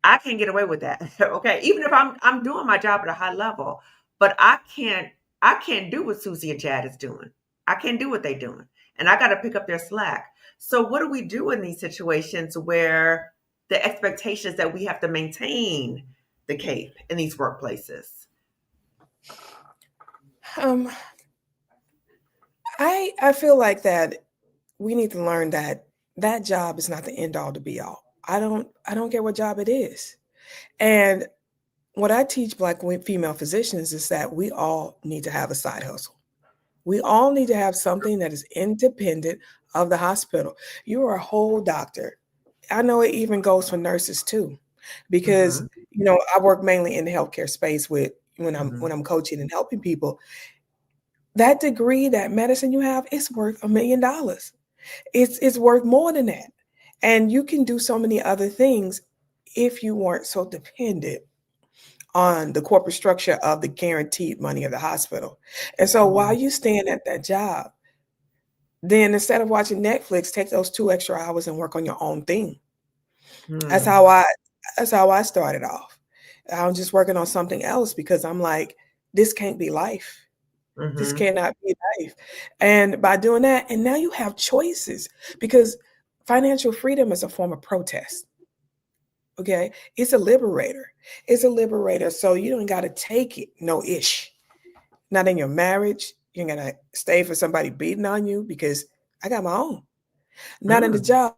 I can't get away with that. Okay. Even if I'm doing my job at a high level, but I can't do what Susie and Chad is doing. I can't do what they're doing. And I gotta pick up their slack. So what do we do in these situations where the expectation is that we have to maintain the cape in these workplaces? Um, I feel like that we need to learn that that job is not the end all to be all. I don't care what job it is. And what I teach female physicians is that we all need to have a side hustle. We all need to have something that is independent of the hospital. You are a whole doctor. I know it even goes for nurses too. because Mhm. I work mainly in the healthcare space with when I'm Mhm. when I'm coaching and helping people. That degree, that medicine you have, it's worth $1 million. It's worth more than that. And you can do so many other things if you weren't so dependent on the corporate structure of the guaranteed money of the hospital. And so while Mhm. you stand at that job, then instead of watching Netflix, take those 2 extra hours and work on your own thing. That's Mm. how I that's how I started off. I was just working on something else because I'm like, this can't be life. This Mhm. cannot be life. And by doing that, and now you have choices because financial freedom is a form of protest. Okay. It's a liberator. It's a liberator. So you don't got to take it. No ish. Not in your marriage. You ain't got to stay for somebody beating on you because I got my own. Not in the Mm. job.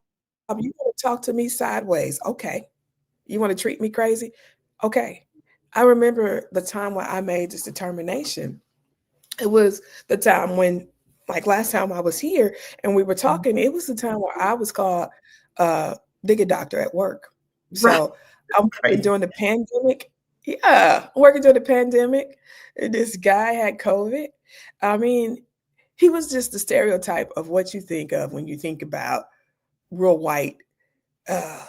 You want to talk to me sideways. Okay. You want to treat me crazy? Okay. I remember the time when I made this determination. It was the time when, like last time I was here and we were Mm. talking, it was the time where I was called digger doctor at work. Right. So I'm working Crazy. during the pandemic. Yeah, I'm working during the pandemic. And this guy had COVID. I mean, he was just the stereotype of what you think of when you think about real white. Uh,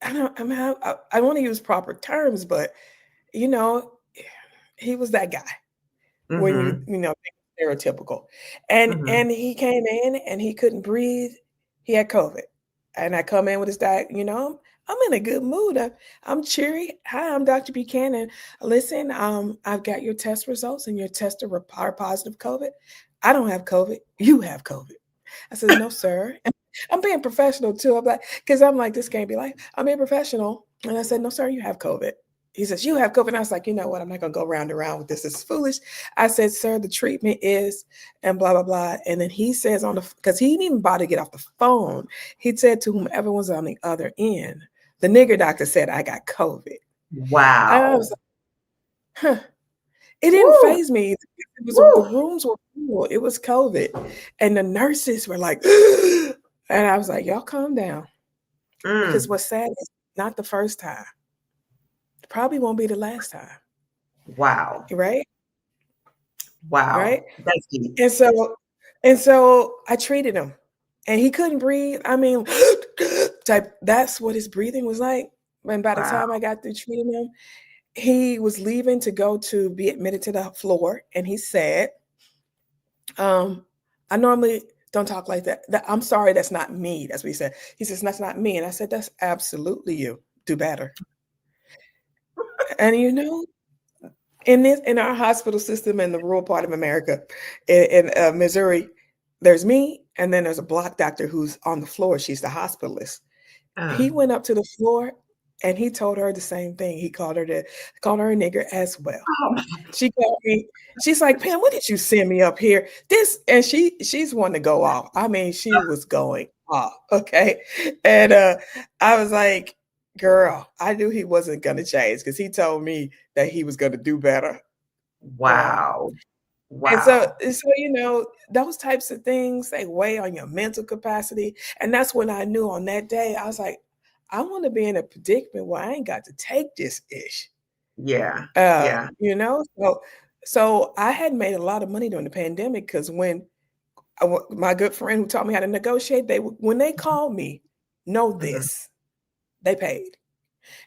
I mean, I want to use proper terms, but you know, he was that guy when Mhm. think stereotypical. And Mhm. he came in and he couldn't breathe. He had COVID. And I come in with his diet, I'm in a good mood. I'm cheery. Hi, I'm Dr. Buchanan. Listen, I've got your test results and your tests are positive COVID. I don't have COVID. You have COVID. I said, no, sir. And I'm being professional too. I'm like, because I'm like, this can't be life. I'm being professional. And I said, no, sir, you have COVID. He says, you have COVID. And I was like, you know what? I'm not going to go round and round with this. It's foolish. I said, sir, the treatment is, and blah, blah, blah. And then he says because he didn't even bother to get off the phone. He said to whomever was on the other end, the nigger doctor said, I got COVID. And I was Wow. like, huh. It didn't Woo. phase me. The Woo. rooms were full. It was COVID. And the nurses were like, and I was like, y'all calm down. Because Mm. what's sad is not the first time. It probably won't be the last time. Wow. Right? Wow. Right? That's deep. And so I treated him. And he couldn't breathe. I mean, that's what his breathing was like. And by the Wow. time I got through treating him, he was leaving to go to be admitted to the floor. And he said, I normally don't talk like that. I'm sorry, that's not me. That's what he said. He says, that's not me. And I said, that's absolutely you. Do better. And in our hospital system in the rural part of America, in Missouri, there's me, and then there's a block doctor who's on the floor. She's the hospitalist. Uh. He went up to the floor and he told her the same thing. He called her a nigger as well. Oh. She called me. She's like, Pam, what did you send me up here? And she's one to go off. I mean, she was going off. Okay. And I was like, girl, I knew he wasn't gonna change because he told me that he was gonna do better. Girl. Wow. And so, Wow. those types of things, they weigh on your mental capacity. And that's when I knew on that day, I was like, I want to be in a predicament where I ain't got to take this ish. Yeah. Uh, Yeah. you know, so so I had made a lot of money during the pandemic because when my good friend who taught me how to negotiate, when they called me, know Mhm. this, they paid.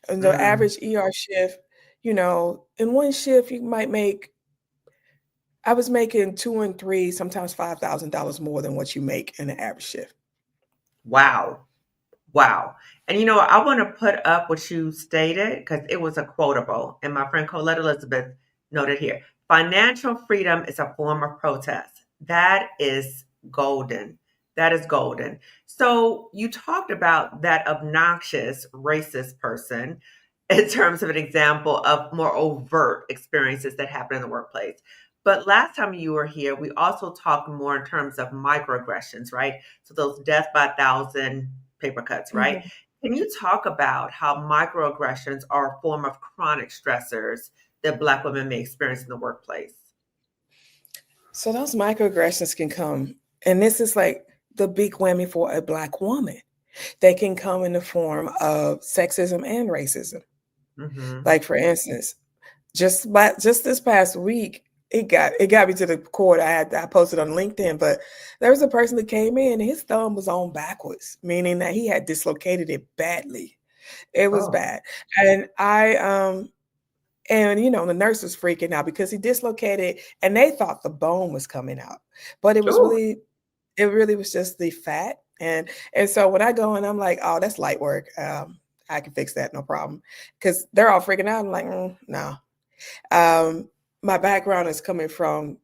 And the Mm. average ER shift, in one shift you might make. I was making two and three, sometimes $5,000 more than what you make in an average shift. Wow. Wow. And I want to put up what you stated because it was a quotable. And my friend Colette Elizabeth noted here financial freedom is a form of protest. That is golden. That is golden. So you talked about that obnoxious racist person in terms of an example of more overt experiences that happen in the workplace. But last time you were here, we also talked more in terms of microaggressions, right? So those death by 1,000 paper cuts, right? Mhm. Can you talk about how microaggressions are a form of chronic stressors that Black women may experience in the workplace? So those microaggressions can come, and this is like the big whammy for a Black woman. They can come in the form of sexism and racism. Mhm. Like, for instance, just this past week, it got me to the core. I posted on LinkedIn, but there was a person that came in, his thumb was on backwards, meaning that he had dislocated it badly. It was Oh. bad. And the nurse was freaking out because he dislocated and they thought the bone was coming out. But Ooh. it really was just the fat. And so when I go and I'm like, oh, that's light work. I can fix that, no problem. Because they're all freaking out. I'm like, no. Um, my background is coming from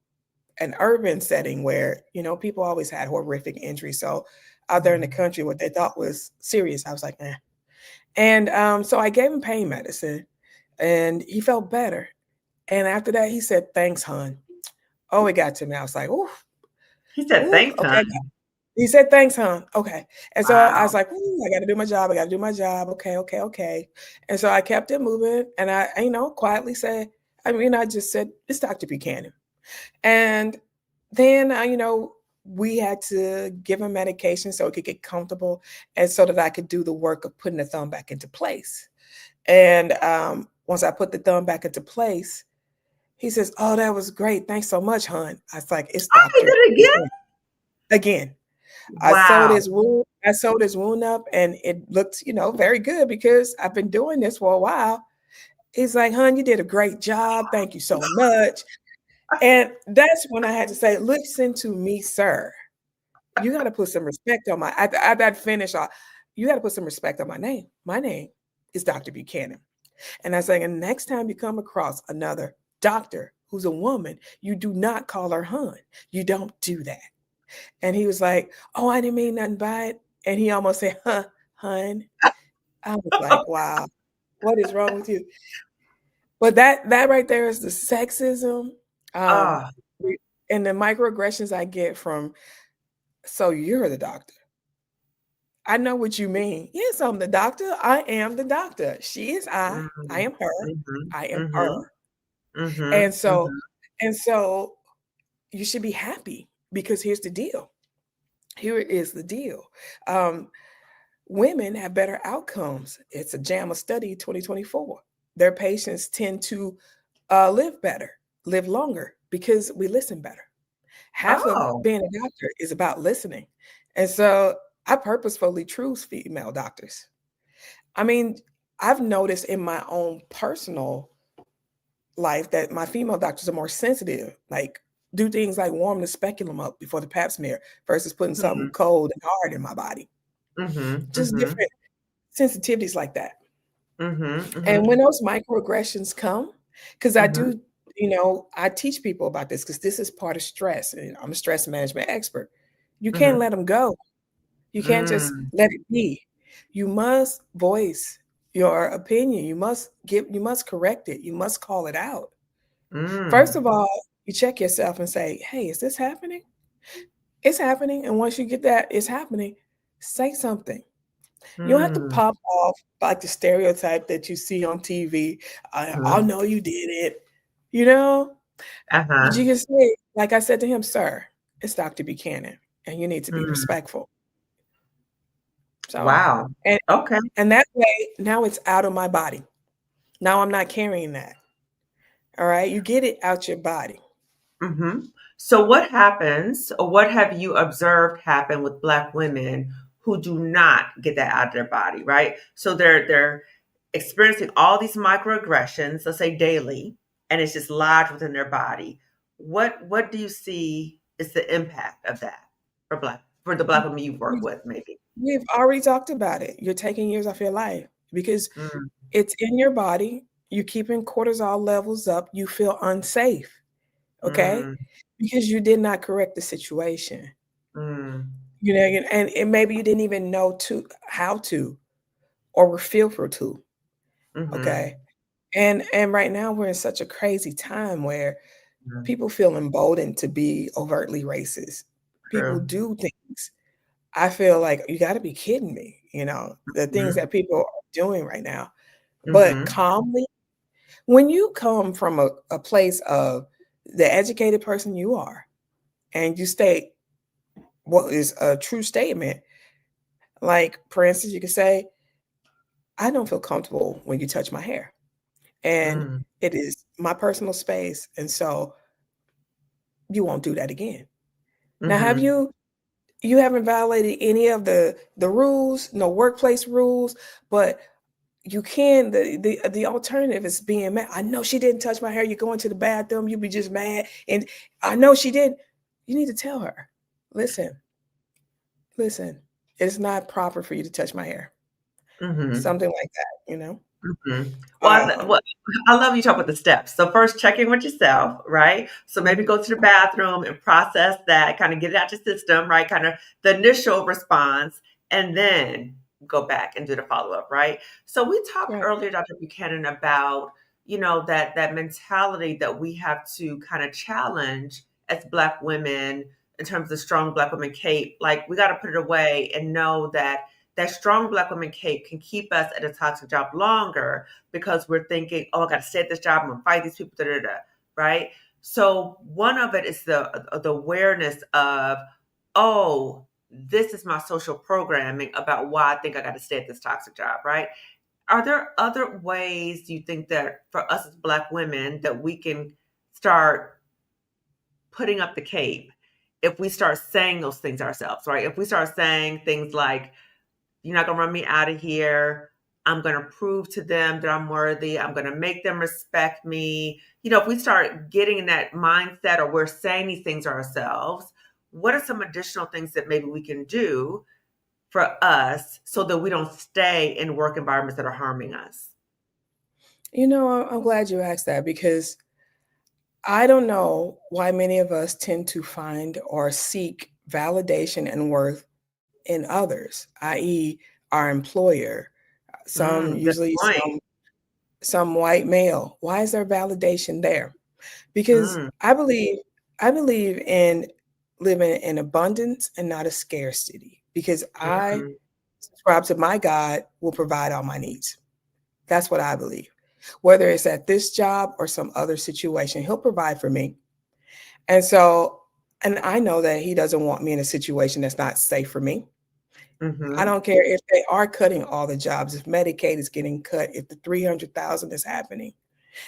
an urban setting where, people always had horrific injuries. So out there in the Mhm. country, what they thought was serious, I was like, eh. And so I gave him pain medicine and he felt better. And after that, he said, thanks, hon. Oh, it got to me. I was like, ooh, He said, ooh, "Thanks, okay. hon." He said, thanks, hon. Okay. And so I was Wow. like, ooh, I got to do my job. I got to do my job. Okay, okay, okay. And so I kept it moving. And I quietly said, I just said, it's Dr. Buchanan. And then, we had to give him medication so he could get comfortable and so that I could do the work of putting the thumb back into place. And once I put the thumb back into place, he says, "Oh, that was great. Thanks so much, hon." I was like, "It's Oh, he did Dr. it again? Buchanan." Again, Wow. I sewed his wound up and it looked, very good because I've been doing this for a while. He's like, "Hon, you did a great job. Thank you so much." And that's when I had to say, "Listen to me, sir. You got to put some respect on my at that finish. You got to put some respect on my name. My name is Dr. Buchanan." And I say, and next time you come across another doctor who's a woman, you do not call her hun. You don't do that. And he was like, "Oh, I didn't mean nothing by it." And he almost said, "Huh, hun." I was like, wow, what is wrong with you? But that right there is the sexism, um, Ah, we- and the microaggressions I get from, so you're the doctor. I know what you mean. Yes, I'm the doctor. I am the doctor. She is I. I mm, am her. mhm, I am mhm, her. And mhm, so mhm. and so you should be happy because here's the deal. Here is the deal. Um, Women have better outcomes. It's a JAMA study 2024. Their patients tend to live better, live longer because we listen better. Half of Oh. being a doctor is about listening. And so I purposefully choose female doctors. I mean, I've noticed in my own personal life that my female doctors are more sensitive, like do things like warm the speculum up before the pap smear versus putting something Mhm, cold and hard in my body. mhm, Just mhm, different sensitivities like that. mhm, And mhm, when those microaggressions come, because I mhm, do, I teach people about this because this is part of stress. And I'm a stress management expert. You can't mhm, let them go. You can't just mm, let it be. You must voice your opinion. You must correct it. You must call it out. First mm, of all, you check yourself and say, "Hey, is this happening?" It's happening. And once you get that it's happening, say something. You don't have to mm, pop off like the stereotype that you see on TV. I mhm. know you did it, you know? But Uh-huh. you can say, like I said to him, "Sir, it's Dr. Buchanan, and you need to be Mm. respectful." So, Wow. and Okay. and that way, now it's out of my body. Now I'm not carrying that. All right? You get it out your body. Mhm. So what happens, or what have you observed happen with Black women who do not get that out of their body, right? So they're experiencing all these microaggressions, let's say daily, and it's just lodged within their body. What do you see is the impact of that for the Black women you work We with, maybe? we've already talked about it. You're taking years off your life because Mm, it's in your body. You're keeping cortisol levels up. You feel unsafe, okay? mm, Because you did not correct the situation. mm, And maybe you didn't even know to how to or were fearful to, mhm, okay? And right now we're in such a crazy time where mm. people feel emboldened to be overtly racist. People True. do things. I feel like you got to be kidding me, the things Mhm, that people are doing right now. But mhm, calmly, when you come from a place of the educated person you are and you state what is a true statement, Like, for instance, you could say, I don't feel comfortable when you touch my hair. And Mm, it is my personal space. And so you won't do that again. Now, have mhm, you haven't violated any of the rules, no workplace rules, but you can the alternative is being mad. I know she didn't touch my hair. You go into the bathroom, you be just mad. And I know she did. You need to tell her, listen, listen, it's not proper for you to touch my hair. mhm. Something like that, you know? Mhm. Um, Well, I love you talk about the steps. So first, check in with yourself, right? So maybe mhm, go to the bathroom and process that, kind of get it out your system, right? Kind of the initial response, and then go back and do the follow up, right? So we talked right. earlier, Dr. Buchanan, about that mentality that we have to kind of challenge as Black women in terms of strong Black women cape. Like we got to put it away and know that that strong Black woman cape can keep us at a toxic job longer because we're thinking, oh, I got to stay at this job. I'm going to fight these people, da, da, da, right? So one of it is the awareness of, oh, this is my social programming about why I think I got to stay at this toxic job, right? Are there other ways you think that for us as Black women that we can start putting up the cape if we start saying those things ourselves, right? If we start saying things like, you're not going to run me out of here. I'm going to prove to them that I'm worthy. I'm going to make them respect me. If we start getting in that mindset or we're saying these things ourselves, what are some additional things that maybe we can do for us so that we don't stay in work environments that are harming us? I'm glad you asked that because I don't know why many of us tend to find or seek validation and worth in others, i.e., our employer. Some Good usually point. some white male. Why is there validation there? Because Mm, I believe in living in abundance and not a scarcity. Because I mm, subscribe to my God will provide all my needs. That's what I believe. Whether it's at this job or some other situation, he'll provide for me. And so, and I know that he doesn't want me in a situation that's not safe for me. I mhm, don't care if they are cutting all the jobs, if Medicaid is getting cut, if the 300,000 is happening.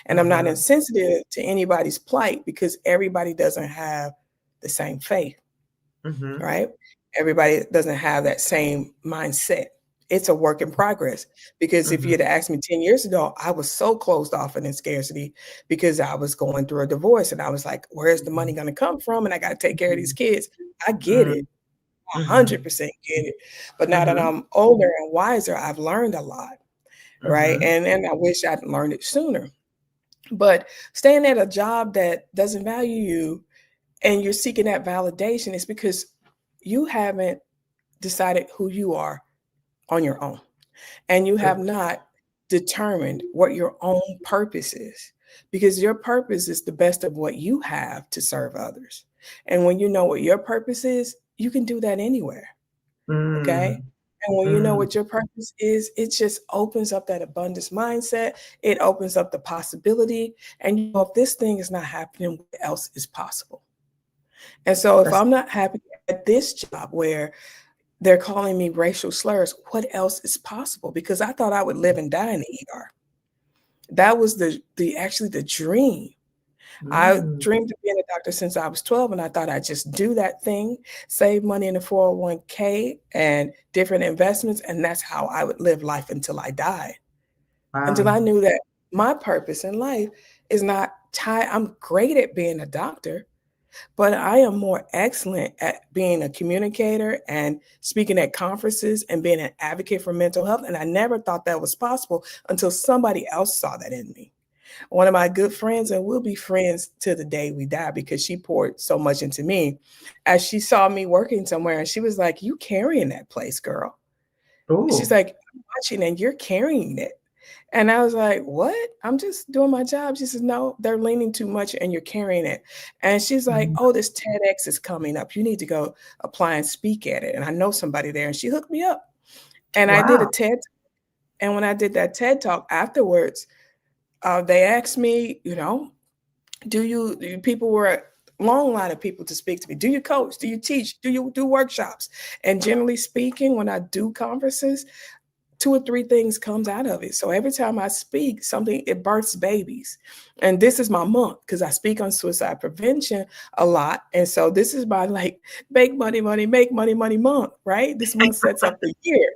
And I'm not mhm, insensitive to anybody's plight because everybody doesn't have the same faith, mhm, right? Everybody doesn't have that same mindset. It's a work in progress because if you mhm, had asked me 10 years ago, I was so closed off and in scarcity because I was going through a divorce and I was like, where's the money mhm, going to come from? And I got to take care of these mhm, kids. I get mhm, it. mhm, 100% get it. But now that mhm, I'm older and wiser, I've learned a lot, right? mhm, And I wish I'd learned it sooner. But staying at a job that doesn't value you and you're seeking that validation is because you haven't decided who you are on your own. And you have good. not determined what your own purpose is because your purpose is the best of what you have to serve others. And when you know what your purpose is, you can do that anywhere. Okay. Mm, And when you know mm. what your purpose is, it just opens up that abundance mindset. It opens up the possibility. And you know, if this thing is not happening, what else is possible? And so if That's I'm not happy at this job where they're calling me racial slurs, what else is possible? Because I thought I would live and die in the ER. That was the actually the dream. I mm, dreamed of being a doctor since I was 12, and I thought I'd just do that thing, save money in a 401k and different investments, and that's how I would live life until I died. Until I wow. knew that my purpose in life is not tied. I'm great at being a doctor, but I am more excellent at being a communicator and speaking at conferences and being an advocate for mental health. And I never thought that was possible until somebody else saw that in me. One of my good friends, and we'll be friends to the day we die because she poured so much into me as she saw me working somewhere. And she was like, you carrying that place, girl. She's Ooh. like, I'm watching and you're carrying it. And I was like, what? I'm just doing my job. She says, no, they're leaning too much and you're carrying it. And she's like, Mhm. oh, this TEDx is coming up. You need to go apply and speak at it. And I know somebody there. And she hooked me up. And I did a Wow. TED. And when I did that TED talk afterwards, they asked me, people were long line of people to speak to me. Do you coach? Do you teach? Do you do workshops? And generally speaking, when I do conferences, 2 or 3 things comes out of it. So every time I speak, something it births babies. And this is my month because I speak on suicide prevention a lot. And so this is my like make money, money, make money, money month, right? This month sets up the year.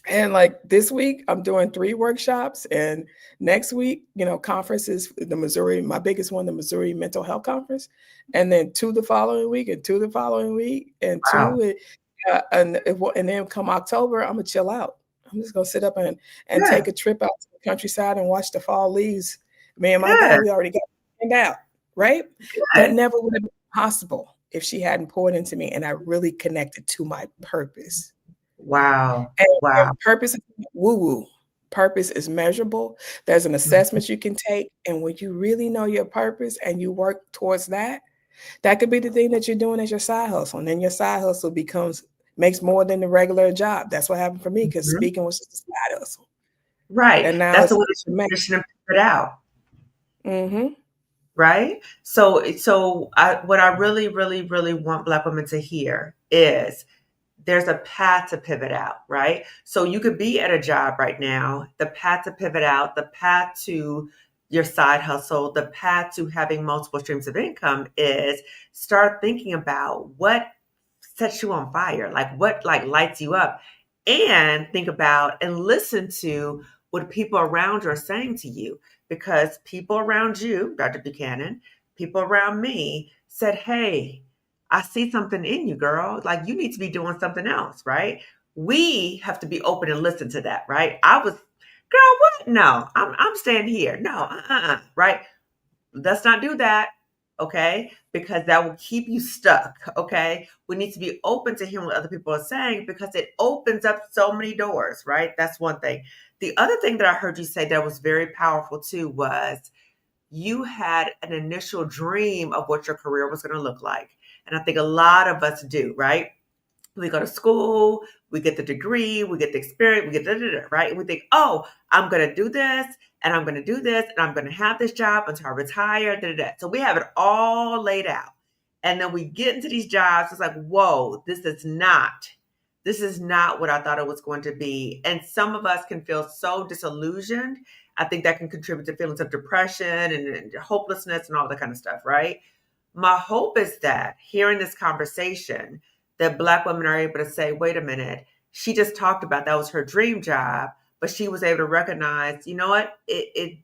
And like this week, I'm doing 3 workshops, and next week, conferences, the Missouri, my biggest one, the Missouri Mental Health Conference, and then 2 the following week, and 2 the following week, and Wow. 2, and then come October, I'm gonna chill out. I'm just gonna sit up and take Good. a trip out to the countryside and watch the fall leaves. Me and my guy, Good. we already got it planned out, right? That Good. never would have been possible if she hadn't poured into me, and I really connected to my purpose. Wow. And Wow. purpose is woo-woo. Purpose is measurable. There's an Mhm. assessment you can take, and when you really know your purpose and you work towards that, that could be the thing that you're doing as your side hustle, and then your side hustle makes more than the regular job. That's what happened for me because Mhm. speaking was just a side hustle, Right. and now That's the it's way to the main. transition and put it out. Mhm. Right? What I really, really, really want Black women to hear is there's a path to pivot out, right? So you could be at a job right now, the path to pivot out, the path to your side hustle, the path to having multiple streams of income is start thinking about what sets you on fire, like what like lights you up, and think about and listen to what people around you are saying to you, because people around you, Dr. Buchanan, people around me said, hey, I see something in you, girl. Like you need to be doing something else, right? We have to be open and listen to that, right? I was, girl, what? No, I'm staying here. No, right? Let's not do that, okay? Because that will keep you stuck, okay? We need to be open to hearing what other people are saying because it opens up so many doors, right? That's one thing. The other thing that I heard you say that was very powerful too was you had an initial dream of what your career was going to look like. And I think a lot of us do, right? We go to school, we get the degree, we get the experience, we get right? And we think, oh, I'm going to do this and I'm going to do this and I'm going to have this job until I retire. So we have it all laid out. And then we get into these jobs. It's like, whoa, this is not what I thought it was going to be. And some of us can feel so disillusioned. I think that can contribute to feelings of depression and hopelessness and all that kind of stuff, right? My hope is that hearing this conversation, that Black women are able to say, wait a minute, she just talked about that was her dream job, but she was able to recognize, you know what, it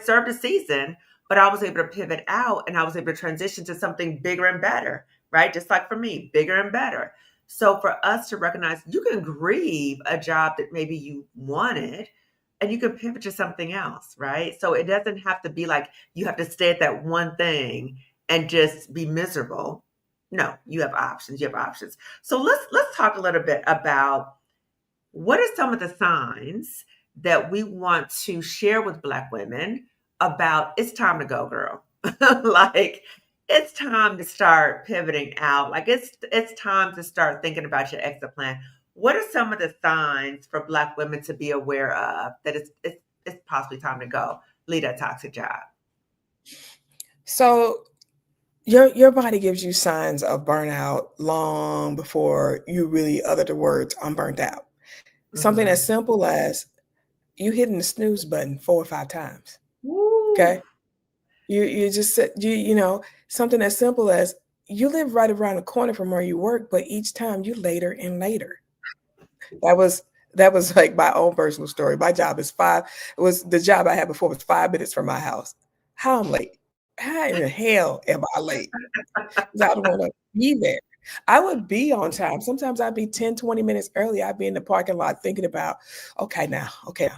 served a season, but I was able to pivot out and I was able to transition to something bigger and better, right? Just like for me, bigger and better. So for us to recognize you can grieve a job that maybe you wanted and you can pivot to something else, right? So it doesn't have to be like you have to stay at that one thing and just be miserable. No, you have options. You have options. So let's talk a little bit about what are some of the signs that we want to share with Black women about it's time to go, girl. Like it's time to start pivoting out. Like it's time to start thinking about your exit plan. What are some of the signs for Black women to be aware of that it's possibly time to go leave that toxic job? So your body gives you signs of burnout long before you really utter the words, "I'm burnt out." Something as Mm-hmm. simple as you hitting the snooze button 4 or 5 times, Woo. okay? You just said something as simple as you live right around the corner from where you work, but each time you later and later. That was that was like my own personal story. My job is 5 it was the job I had before was 5 minutes from my house. How I'm late? How in the hell am I late? 'Cause I don't wanna be there. I would be on time. Sometimes I'd be 10, 20 minutes early. I'd be in the parking lot thinking about, okay, now, okay,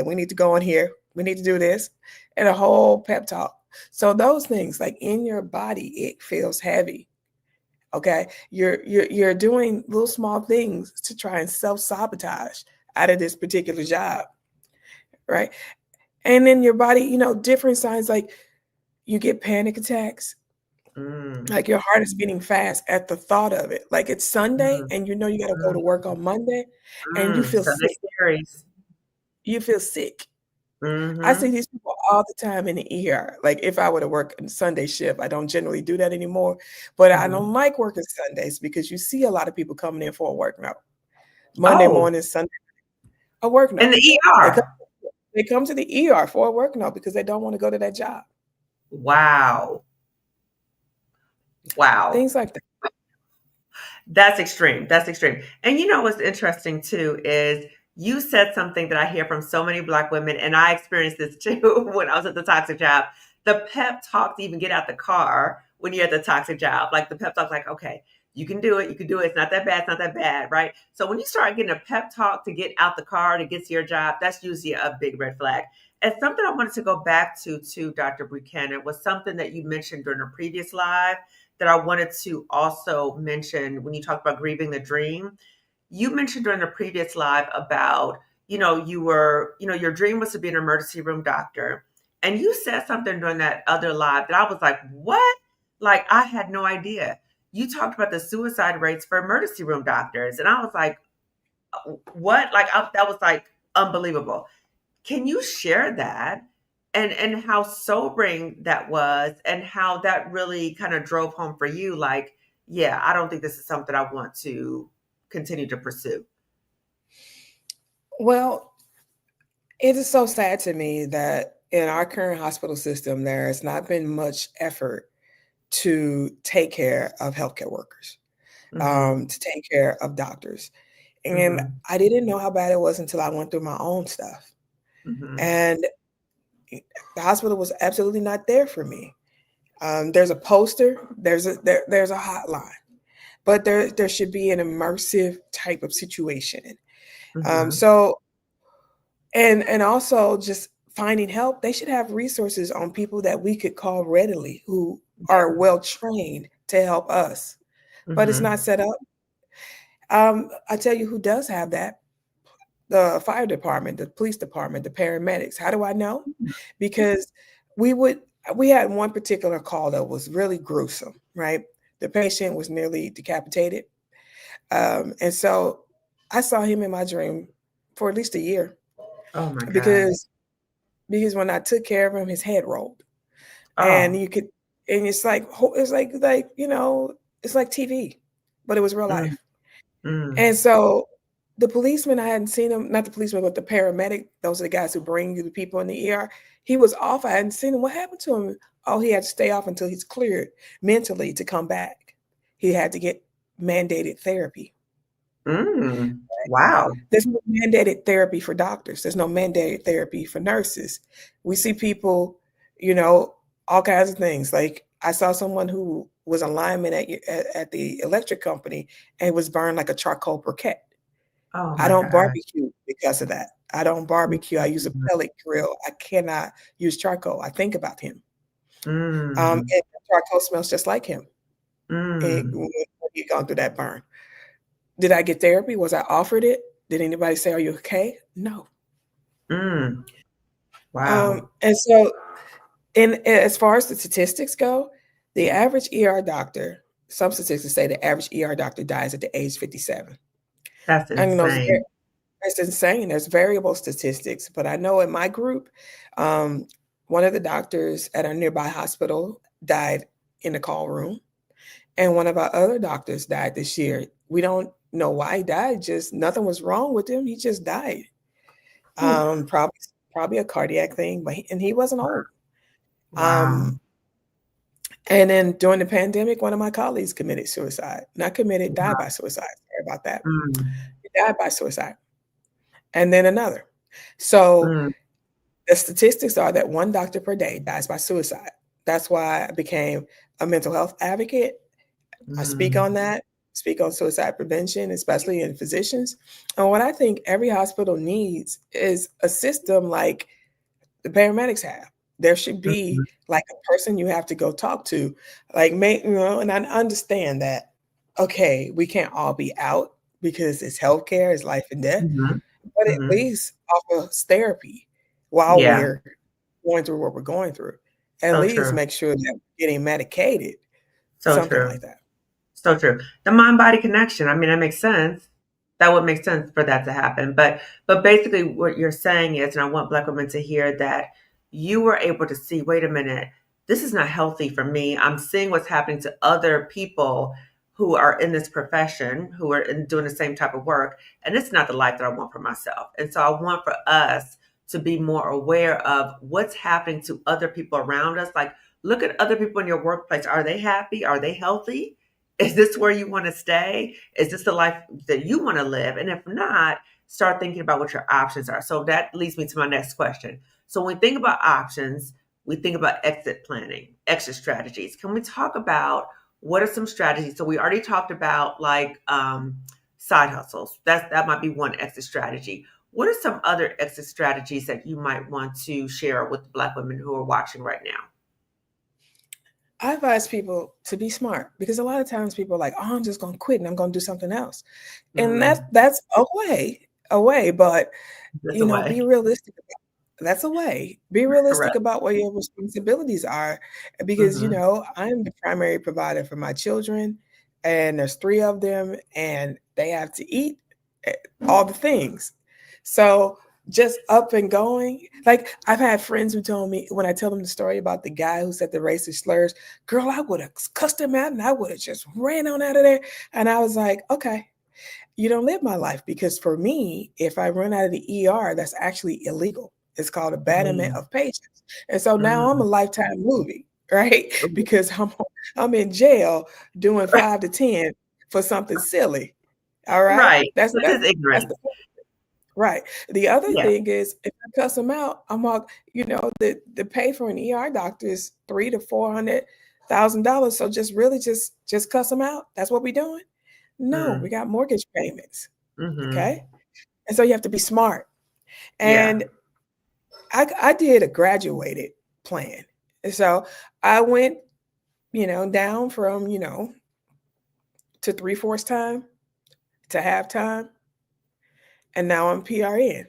we need to go in here. We need to do this, and a whole pep talk. So those things, like in your body, it feels heavy. Okay. You're doing little small things to try and self-sabotage out of this particular job, right? And then your body, different signs like you get panic attacks. Mm, Like, your heart is beating fast at the thought of it. Like, it's Sunday, mm, and you gotta go to work on Monday, and you feel Sunday sick. scaries. You feel sick. I see Mhm. these people all the time in the ER. Like if I were to work a Sunday shift, I don't generally do that anymore, but I Mhm. don't like working Sundays because you see a lot of people coming in for a work note. Monday Oh, morning, Sunday, a work in note. the They come, ER. they come to the ER for a work note because they don't want to go to that job. Wow. Wow. Things like that. That's extreme. That's extreme. And you know what's interesting too is you said something that I hear from so many Black women, and I experienced this too when I was at the toxic job. The pep talk to even get out the car when you're at the toxic job. Like the pep talk's like, okay, you can do it. You can do it. It's not that bad. It's not that bad. Right. So when you start getting a pep talk to get out the car to get to your job, that's usually a big red flag. And something I wanted to go back to Dr. Buchanan, was something that you mentioned during a previous live that I wanted to also mention when you talk about grieving the dream. You mentioned during the previous live about, your dream was to be an emergency room doctor. And you said something during that other live that I was like, what? Like, I had no idea. You talked about the suicide rates for emergency room doctors. And I was like, what? That was like unbelievable. Can you share that and how sobering that was and how that really kind of drove home for you? Like, yeah, I don't think this is something I want to continue to pursue. Well, it is so sad to me that in our current hospital system, there has not been much effort to take care of healthcare workers, Mhm. to take care of doctors. And Mhm. I didn't know how bad it was until I went through my own stuff. Mhm. And the hospital was absolutely not there for me. There's a poster, there's a hotline, but there should be an immersive type of situation. Mhm. So and also just finding help, they should have resources on people that we could call readily who are Yeah. well trained to help us. But it's not Mhm. set up. I tell you who does have that, the fire department, the police department, the paramedics. How do I know? Because we would we had one particular call that was really gruesome, right? The patient was nearly decapitated. And so I saw him in my dream for at least a year Oh my God. because when I took care of him, his head rolled. And Oh. you could and it's like, it's like TV, but it was real Mm. life. Mm. And so the policeman, I hadn't seen him, not the policeman, but the paramedic, those are the guys who bring you the people in the ER. He was off. I hadn't seen him. What happened to him? Oh, he had to stay off until he's cleared mentally to come back. He had to get mandated therapy. Mm. Wow. There's no mandated therapy for doctors. There's no mandated therapy for nurses. We see people, you know, all kinds of things. Like I saw someone who was a lineman at the electric company and was burned like a charcoal briquette. Oh I my don't God. barbecue because of that. I don't barbecue. I use a Mm. pellet grill. I cannot use charcoal. I think about him. Mm. And charcoal smells just like him. Mm. When you've gone through that burn. Did I get therapy? Was I offered it? Did anybody say, "Are you okay?" No. Mm. Wow. And so, as far as the statistics go, the average ER doctor, some statistics say the average ER doctor dies at the age 57. That's And insane. it's insane. There's variable statistics, but I know in my group, um, one of the doctors at a nearby hospital died in the call room, and one of our other doctors died this year. We don't know why he died. Just nothing was wrong with him. He just died. Whew. Probably a cardiac thing, but he wasn't old. Wow. Um, and then during the pandemic, one of my colleagues committed suicide. Not committed, died by suicide. Sorry about that. Mm. He died by suicide. And then another. So Mm. the statistics are that one doctor per day dies by suicide. That's why I became a mental health advocate. I speak on Mm. that, speak on suicide prevention, especially in physicians. And what I think every hospital needs is a system like the paramedics have. There should be Mhm. like a person you have to go talk to, like and I understand that. Okay, we can't all be out because it's healthcare, it's life and death, Mhm. but at Mhm. least offer us therapy while Yeah, we're going through what we're going through. At so least true. make sure that we're getting medicated, So something true. like that. So true. The mind body connection. I mean, that makes sense. That would make sense for that to happen. But basically what you're saying is, and I want Black women to hear that, you were able to see, wait a minute, this is not healthy for me. I'm seeing what's happening to other people who are in this profession, who are doing the same type of work, and it's not the life that I want for myself. And so I want for us to be more aware of what's happening to other people around us. Like, look at other people in your workplace. Are they happy? Are they healthy? Is this where you want to stay? Is this the life that you want to live? And if not, start thinking about what your options are. So that leads me to my next question. So when we think about options, we think about exit planning, exit strategies. Can we talk about what are some strategies? So we already talked about like side hustles. That might be one exit strategy. What are some other exit strategies that you might want to share with Black women who are watching right now? I advise people to be smart because a lot of times people are like, "Oh, I'm just going to quit and I'm going to do something else," and Mm, that's a way, but that's a be way. realistic. That's a way. Be realistic Correct. about what your responsibilities are because, Hmm. I'm the primary provider for my children, and there's 3 of them, and they have to eat, eh, all the things. So, just up and going like, I've had friends who told me when I tell them the story about the guy who said the racist slurs, "Girl, I woulda cussed him out, and I woulda just ran on out of there," and I was like, "Okay, you don't live my life because for me, if I run out of the ER, that's actually illegal. It's called abandonment Mm, of patients. And so now I'm a mm. lifetime movie, right? Because I'm in jail doing 5 to 10 for something silly. All right? Right. This is That's the ignorance. right. The other Yeah. thing is if I cuss them out, I'm all, the pay for an ER doctor is 3 to $400,000. So just really just cuss them out. That's what we're doing. No, we Mm, got mortgage payments. hmm. Okay. And so you have to be smart. Yeah. And I did a graduated plan. And so I went, down from, to three-fourths time to halftime. And now I'm PRN. Mm.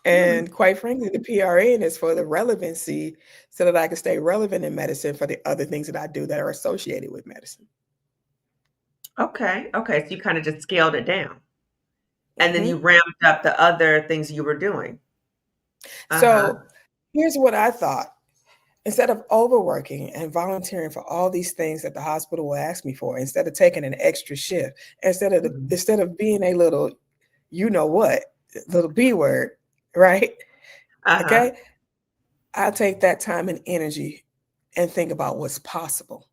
And quite frankly, the PRN is for the relevancy so that I can stay relevant in medicine for the other things that I do that are associated with medicine. Okay. Okay. So you kind of just scaled it down. And then you Mhm. ramped up the other things you were doing. Uh-huh. So here's what I thought. Instead of overworking and volunteering for all these things that the hospital will ask me for, instead of taking an extra shift, Mhm. instead of being a little, you know what, little B word, right? Uh-huh. Okay, I'll take that time and energy and think about what's possible.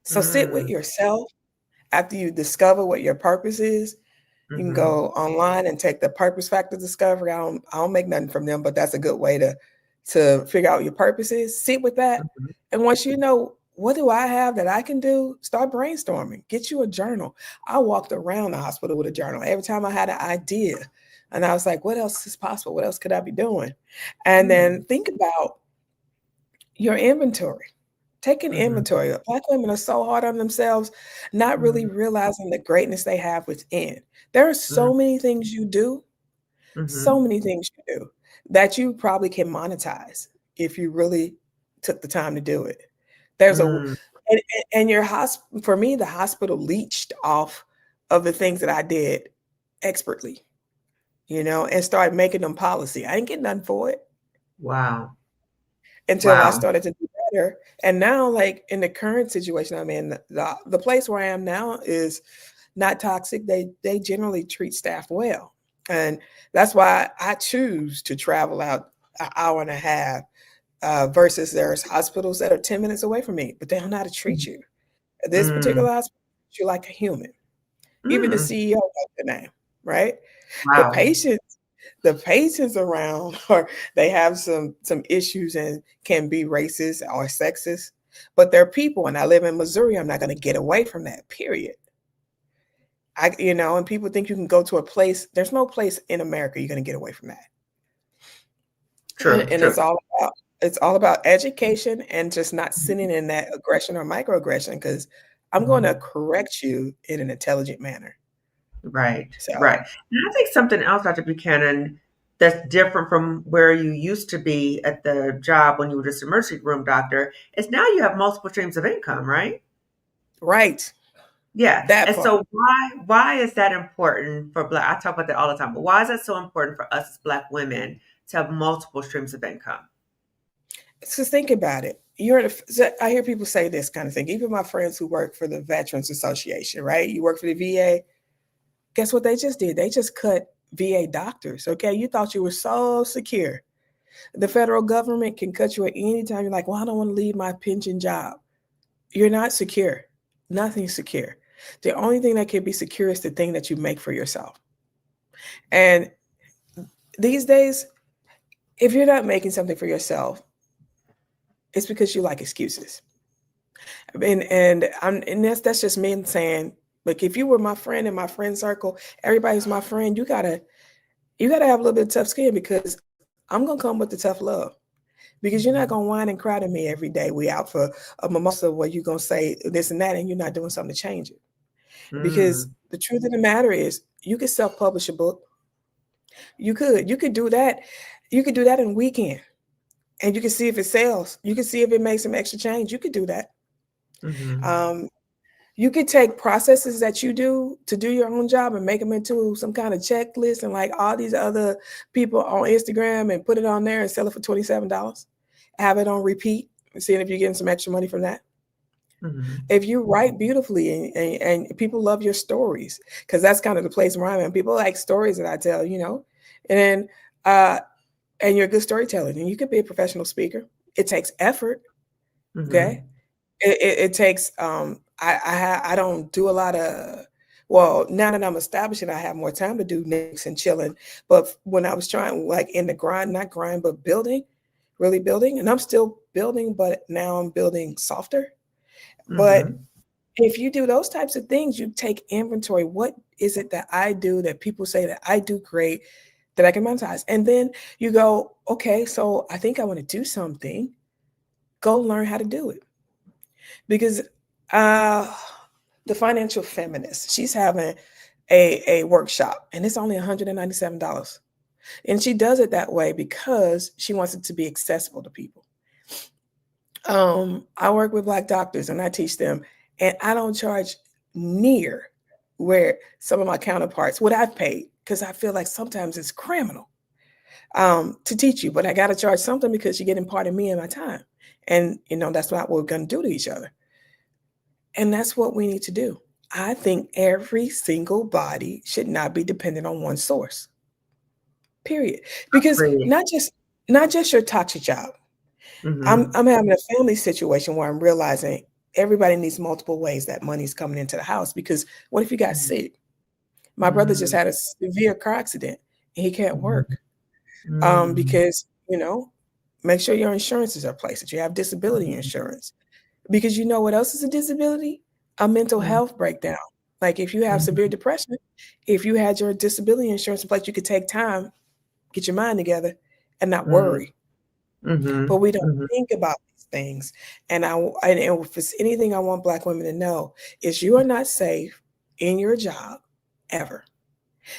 So sit with Mm. yourself after you discover what your purpose is. You can Mhm. go online and take the purpose factor discovery. I don't make nothing from them, but that's a good way to figure out your purpose is. Sit with that. Mhm. And once you know what do I have that I can do, start brainstorming. Get you a journal. I walked around the hospital with a journal every time I had an idea. And I was like, what else is possible? What else could I be doing? And then Mm. think about your inventory. Take an Mhm. inventory. Black women are so hard on themselves, not really Mhm. realizing the greatness they have within. There are Mhm. so many things you do, so Mhm. many things you do that you probably can monetize if you really took the time to do it. There's a Mm. and your for me, the hospital leached off of the things that I did expertly, and started making them policy. I didn't get nothing for it Wow. until I Wow. started to do better. And now, like in the current situation I'm in, the place where I am now is not toxic. They generally treat staff well. And that's why I choose to travel out an hour and a half versus there's hospitals that are 10 minutes away from me, but they don't know how to treat you. This Mm. particular hospital treats you like a human. Even the Mm. CEO knows the name, right? The Wow. patients, the patients around, or they have some issues and can be racist or sexist, but they're people. And I live in Missouri. I'm not going to get away from that. Period. And people think you can go to a place. There's no place in America you're going to get away from that. And, True. and True. it's all about education and just not sitting in that aggression or microaggression because I'm going to Mhm. correct you in an intelligent manner. Right. So Right. And I think something else, Dr. Buchanan, that's different from where you used to be at the job when you were just an emergency room doctor is now you have multiple streams of income, right? right, Yeah. that And part. so why is that important for Black? I talk about that all the time, but why is that so important for us as Black women to have multiple streams of income? So think about it. I hear people say this kind of thing. Even my friends who work for the Veterans Association, right? You work for the VA. Guess what they just did? They just cut VA doctors. Okay, you thought you were so secure. The federal government can cut you at any time. You're like, well, I don't want to leave my pension job. You're not secure. Nothing's secure. The only thing that can be secure is the thing that you make for yourself. And these days, if you're not making something for yourself, it's because you like excuses. And that's just me saying, like, if you were my friend in my friend circle, everybody's my friend, you gotta have a little bit of tough skin, because I'm gonna come with the tough love. Because you're not Mhm. gonna whine and cry to me every day. We out for a mimosa where you're gonna say this and that, and you're not doing something to change it. Because Mm. the truth of the matter is, you could self-publish a book. You could do that. You could do that in a weekend, and you can see if it sells. You can see if it makes some extra change. You could do that. Mhm. Um, you could take processes that you do to do your own job and make them into some kind of checklist, and like all these other people on Instagram, and put it on there and sell it for $27. Have it on repeat and seeing if you're getting some extra money from that. Mhm. If you write beautifully, and people love your stories, because that's kind of the place where I'm in. People like stories that I tell. And uh, and you're a good storyteller, and you could be a professional speaker. It takes effort, okay? Mhm. It takes I don't do a lot of, well, now that I'm established and I have more time to do Netflix and chilling. But when I was trying, like, in the grind, not grind, but building, really building, and I'm still building, but now I'm building softer. But Mhm. if you do those types of things, you take inventory. What is it that I do that people say that I do great, that I can monetize? And then you go, okay, so I think I want to do something. Go learn how to do it. Because uh, the financial feminist, she's having a workshop, and it's only $197. And she does it that way because she wants it to be accessible to people. I work with Black doctors, and I teach them, and I don't charge near where some of my counterparts, what I've paid, because I feel like sometimes it's criminal to teach you, but I got to charge something because you're getting part of me and my time. And, that's not what we're going to do to each other. And that's what we need to do. I think every single body should not be dependent on one source. Period. Because Agreed. not just your toxic job. I'm Mhm. I'm having a family situation where I'm realizing everybody needs multiple ways that money's coming into the house, because what if you got Mhm. sick? My brother just Mhm. had a severe car accident and he can't Mhm. work. Mm. Because, make sure your insurances are placed, that you have disability Mhm. insurance. Because you know what else is a disability? A mental Mhm. health breakdown. Like, if you have severe Mhm. depression, if you had your disability insurance in place, you could take time, get your mind together, and not Mm. worry. But Mhm. we don't Mhm. think about these things. And if it's anything I want Black women to know, is you are not safe in your job ever.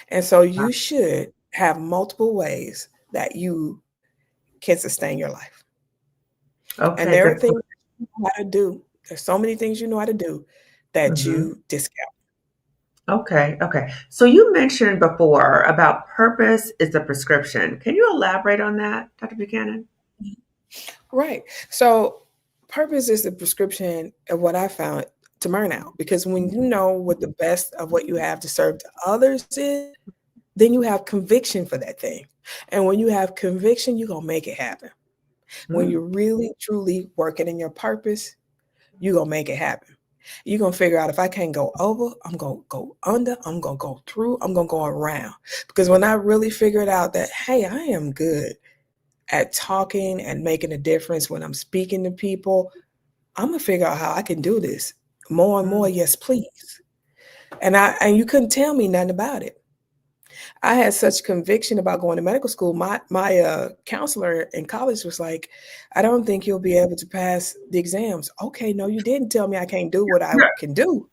And so you should have multiple ways that you can sustain your life. And Okay, there are good point. things you know how to do. There's so many things you know how to do that Mhm. you discount. Okay, okay. So you mentioned before about purpose is a prescription. Can you elaborate on that, Dr. Buchanan? Right. So purpose is the prescription of what I found to burn out. Because when you know what the best of what you have to serve to others is, then you have conviction for that thing. And when you have conviction, you're gonna make it happen. When Mm. you're really truly working in your purpose, you're gonna make it happen. You're gonna figure out, if I can't go over, I'm gonna go under, I'm gonna go through, I'm gonna go around. Because when I really figured out that, hey, I am good at talking and making a difference when I'm speaking to people, I'm gonna figure out how I can do this more and more. Mm. Yes, please. And you couldn't tell me nothing about it. I had such conviction about going to medical school. My counselor in college was like, "I don't think you'll be able to pass the exams." Okay, no, you didn't tell me I can't do what I Yeah. can do.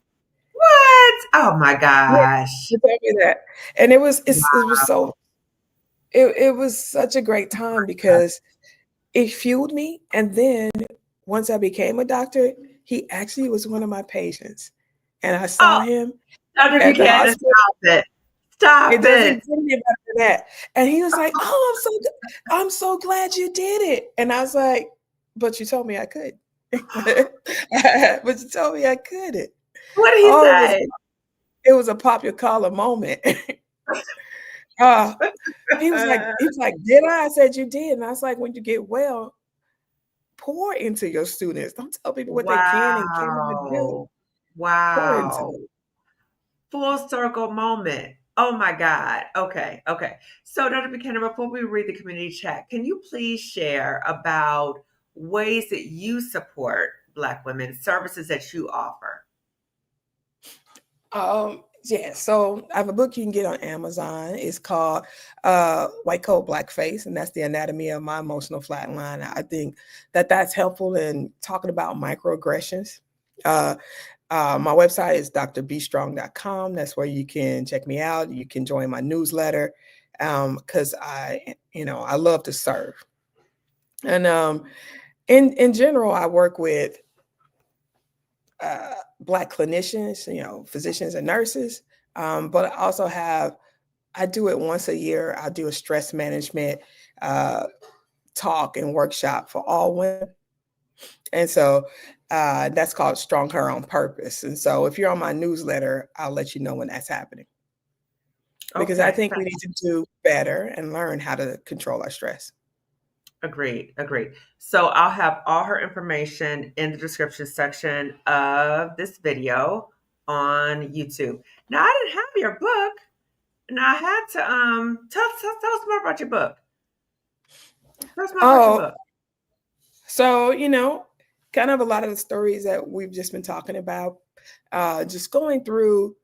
What? Oh my Yeah, gosh. you told me that, and Wow. it was such a great time, because it fueled me. And then once I became a doctor, he actually was one of my patients, and I saw Oh, him Dr. at the Buchanan, hospital. stop it. Stop It doesn't it. get any better than that. And he was like, "Oh, I'm so glad you did it." And I was like, but you told me I could. But you told me I couldn't. What did he Oh, say? it was a pop your collar moment. uh, he was like, did I? I said you did. And I was like, when you get well, pour into your students. Don't tell people what they can and cannot do. Wow. Pour into Wow. them. Full circle moment. Oh my God. Okay. Okay. So, Dr. Buchanan, before we read the community chat, can you please share about ways that you support Black women, services that you offer? Yeah, so I have a book you can get on Amazon. It's called White Coat, Black Face, and that's the anatomy of my emotional flatline. I think that that's helpful in talking about microaggressions. Uh, my website is drbstrong.com. That's where you can check me out. You can join my newsletter because I love to serve. And in general, I work with Black clinicians, physicians and nurses. But I do it once a year. I do a stress management uh, talk and workshop for all women. And so that's called Strong Her on Purpose. And so if you're on my newsletter, I'll let you know when that's happening. Because I Okay. think we need to do better and learn how to control our stress. Agreed. Agreed. So I'll have all her information in the description section of this video on YouTube. Now I didn't have your book. Now I had to tell us more about your book. Tell us more about your Oh, book. so, kind of a lot of the stories that we've just been talking about, just going through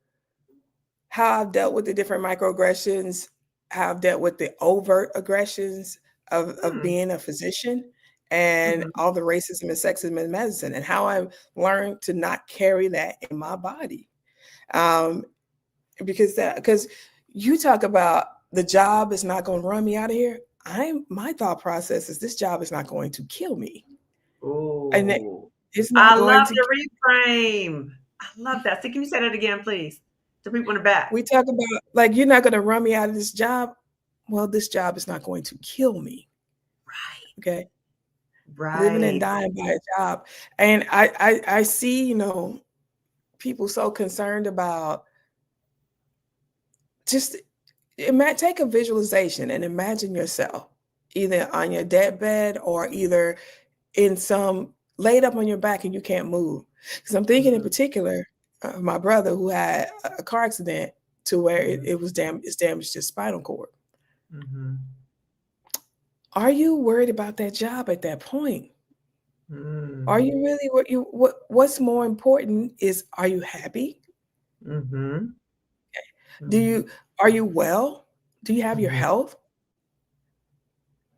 how I've dealt with the different microaggressions, how I've dealt with the overt aggressions of Hmm. being a physician and Mhm. all the racism and sexism in medicine, and how I've learned to not carry that in my body. Um, because you talk about the job is not going to run me out of here. My thought process is this job is not going to kill me. And Ooh. it's not I going love to. the reframe. I love that. So can you say that again, please? To people in the back. We talk about like you're not going to run me out of this job. Well, this job is not going to kill me. Right. Okay, living and Right. dying by a job, and I see people so concerned about just take a visualization and imagine yourself either on your deathbed or either in some laid up on your back and you can't move. Because I'm thinking in Mhm. particular of my brother who had a car accident to where Mhm. it's damaged his spinal cord. Mhm. Are you worried about that job at that point? Are Mm. you really what's more important is are you happy? Mhm. Do Mhm. you are you well? Do you have your Mhm. health?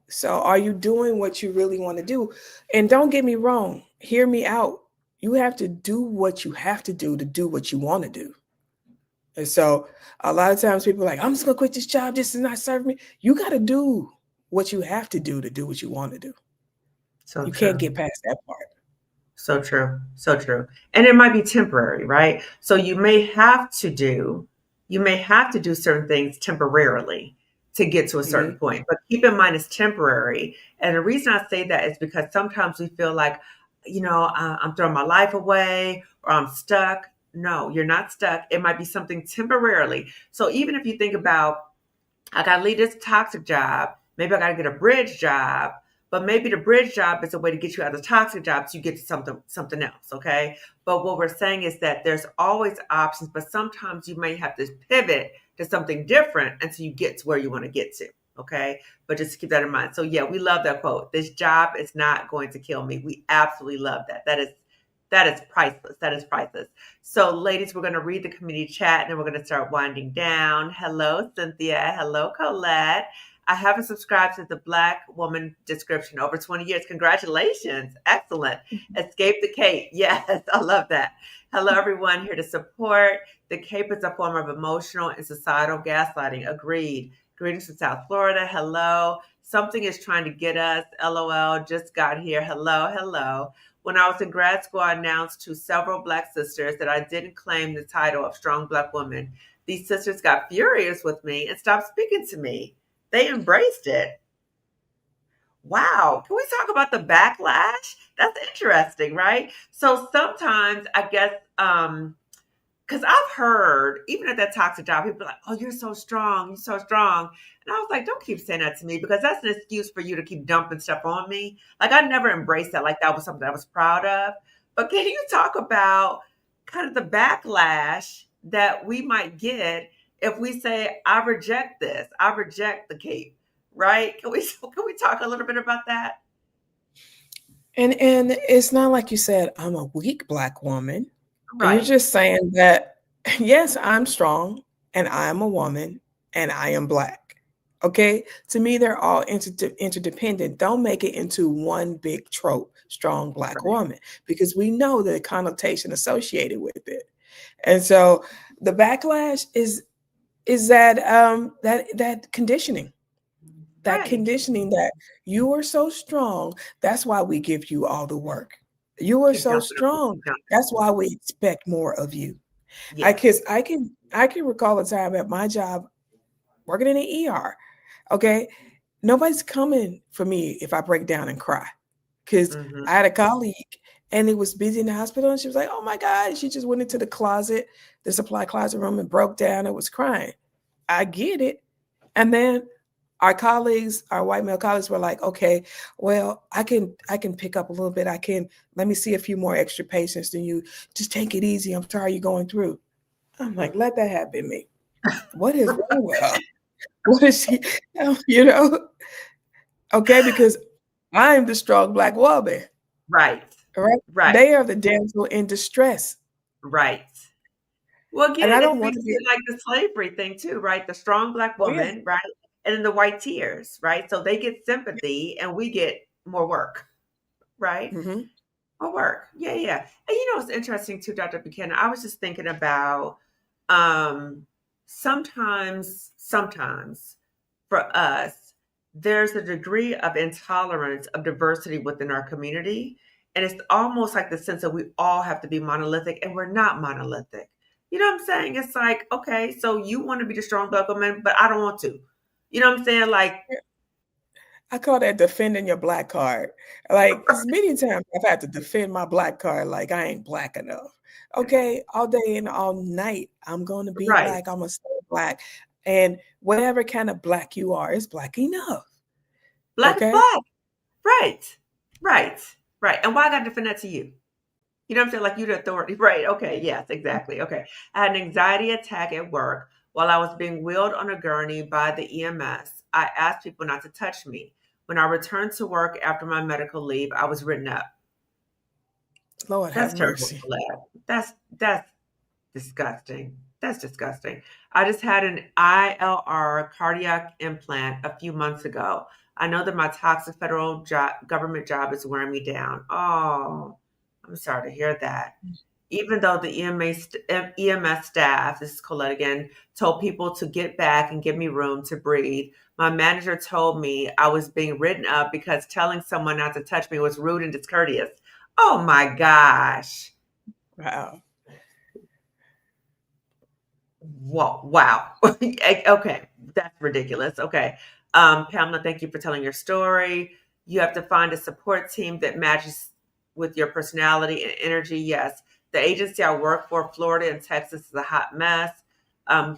So are you doing what you really want to do? And don't get me wrong, hear me out. You have to do what you have to do what you want to do. And so a lot of times people are like, I'm just gonna quit this job. This is not serving me. You got to do what you have to do what you want to do. So You can't true. get past that part. So true. So true. And it might be temporary, right? So you may have to do certain things temporarily to get to a certain Mhm. point. But keep in mind it's temporary. And the reason I say that is because sometimes we feel like, I'm throwing my life away or I'm stuck. No, you're not stuck. It might be something temporarily. So even if you think about I got to leave this toxic job. Maybe I got to get a bridge job, but maybe the bridge job is a way to get you out of the toxic job so you get to something else. Okay. But what we're saying is that there's always options, but sometimes you may have to pivot to something different until you get to where you want to get to. Okay. But just keep that in mind. So yeah, we love that quote. This job is not going to kill me. We absolutely love that. That is priceless. That is priceless. So, ladies, we're going to read the community chat and then we're going to start winding down. Hello, Cynthia. Hello, Colette. I haven't subscribed to the Black Woman description over 20 years. Congratulations. Excellent. Escape the cape. Yes, I love that. Hello, everyone. Here to support. The cape is a form of emotional and societal gaslighting. Agreed. Greetings from South Florida. Hello. Something is trying to get us. LOL. Just got here. Hello. Hello. When I was in grad school, I announced to several Black sisters that I didn't claim the title of strong Black woman. These sisters got furious with me and stopped speaking to me. They embraced it. Wow. Can we talk about the backlash? That's interesting, right? So sometimes I guess because I've heard, even at that toxic job, people are like, oh, you're so strong, you're so strong. And I was like, don't keep saying that to me because that's an excuse for you to keep dumping stuff on me. Like I never embraced that. Like that was something I was proud of. But can you talk about kind of the backlash that we might get if we say, I reject this, I reject the cape, right? Can we talk a little bit about that? And it's not like you said, I'm a weak Black woman. You're Right. just saying that, yes, I'm strong and I'm a woman and I am Black. Okay? To me, they're all interdependent. Don't make it into one big trope, strong Black Right. woman, because we know the connotation associated with it. And so the backlash is that that conditioning, Right. that you are so strong, that's why we give you all the work. You are Keep so dumping on me. strong, Keep dumping. that's why we expect more of you. I Yes. cause I can recall a time at my job working in the ER. Okay. Nobody's coming for me if I break down and cry. Cause Hmm. I had a colleague and it was busy in the hospital and she was like, oh my God. She just went into the closet, the supply closet room and broke down and was crying. I get it. And then our colleagues, our white male colleagues were like, okay, well, I can pick up a little bit. Let me see a few more extra patients than you. Just take it easy. I'm sorry you're going through. I'm like, let that happen me. What is wrong with her? What is she, you know? Okay, because I'm the strong Black woman. Right. All right. Right. They are the damsel in distress. Right. Well, And I again, it don't want speaks to to be, like the slavery thing too, right? The strong Black oh yeah. woman, right? And then the white tears, right? So they get sympathy and we get more work, right? Hmm. More work. Yeah, yeah. And you know, it's interesting too, Dr. Buchanan. I was just thinking about um sometimes for us, there's a degree of intolerance of diversity within our community. And it's almost like the sense that we all have to be monolithic, and we're not monolithic. You know what I'm saying? It's like, okay, so you want to be the strong black woman, but I don't want to. You know what I'm saying? Like, I call that defending your Black card. Like, as many times I've had to defend my Black card, like I ain't Black enough. Okay, all day and all night, I'm going to be right. Black. I'm going to stay Black. And whatever kind of Black you are is Black enough. Black is Okay? black. Right. Right. Right. And why I got to defend that to you? You know what I'm saying? Like you the authority. Right. Okay. Yes, exactly. Okay. I had an anxiety attack at work while I was being wheeled on a gurney by the EMS. I asked people not to touch me. When I returned to work after my medical leave, I was written up. Lord That's have terrible, mercy. Colette. That's disgusting. That's disgusting. I just had an ILR cardiac implant a few months ago. I know that my toxic federal government job is wearing me down. Oh, I'm sorry to hear that. Even though the EMS staff, this is Colette again, told people to get back and give me room to breathe, my manager told me I was being written up because telling someone not to touch me was rude and discourteous. Oh my gosh. Wow. Whoa, wow. Okay, that's ridiculous. Okay. Pamela, thank you for telling your story. You have to find a support team that matches with your personality and energy. Yes. The agency I work for, Florida and Texas, is a hot mess.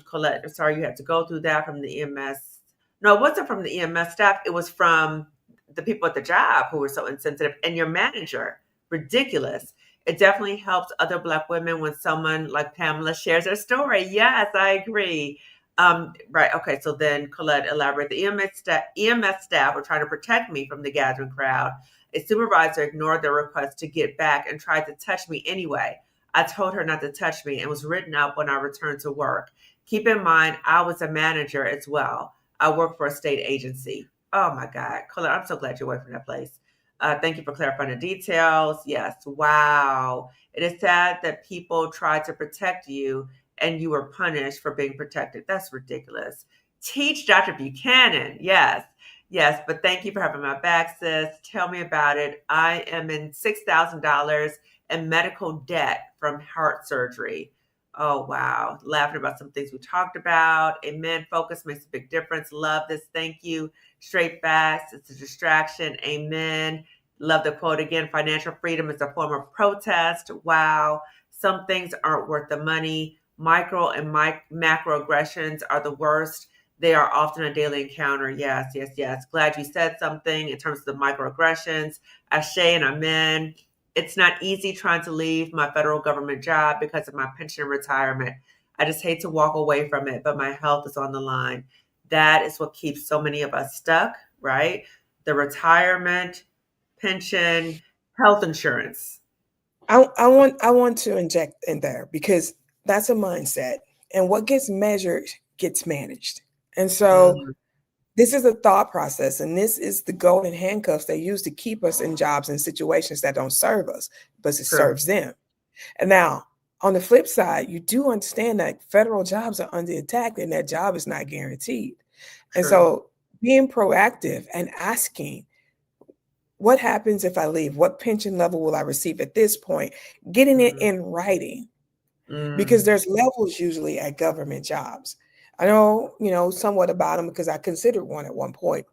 Colette, I'm sorry you had to go through that from the EMS. No, it wasn't from the EMS staff. It was from the people at the job who were so insensitive and your manager. Ridiculous. It definitely helps other Black women when someone like Pamela shares their story. Yes, I agree. Right. Okay. So then Colette elaborate. The EMS staff were trying to protect me from the gathering crowd. A supervisor ignored their request to get back and tried to touch me anyway. I told her not to touch me and was written up when I returned to work. Keep in mind, I was a manager as well. I work for a state agency. Oh my God. Colette, I'm so glad you're away from that place. Thank you for clarifying the details. Yes. Wow. It is sad that people tried to protect you and you were punished for being protected. That's ridiculous. Teach Dr. Buchanan. Yes. Yes. But thank you for having my back, sis. Tell me about it. I am in $6,000 in medical debt from heart surgery. Oh, wow. Laughing about some things we talked about. Amen. Focus makes a big difference. Love this. Thank you. Straight fast. It's a distraction. Amen. Love the quote again. Financial freedom is a form of protest. Wow. Some things aren't worth the money. Micro and macroaggressions are the worst. They are often a daily encounter. Yes, yes, yes. Glad you said something in terms of the microaggressions. Ashe and amen. It's not easy trying to leave my federal government job because of my pension and retirement. I just hate to walk away from it, but my health is on the line. That is what keeps so many of us stuck, right? The retirement, pension, health insurance. I want to inject in there because that's a mindset, and what gets measured gets managed. And so Mm, this is a thought process, and this is the golden handcuffs they use to keep us in jobs and situations that don't serve us, but it true. serves them. And now, on the flip side, you do understand that federal jobs are under attack and that job is not guaranteed. And True. so, being proactive and asking, what happens if I leave? What pension level will I receive at this point? Getting it Mm, in writing, because mm, there's levels usually at government jobs. I know, somewhat about them because I considered one at one point.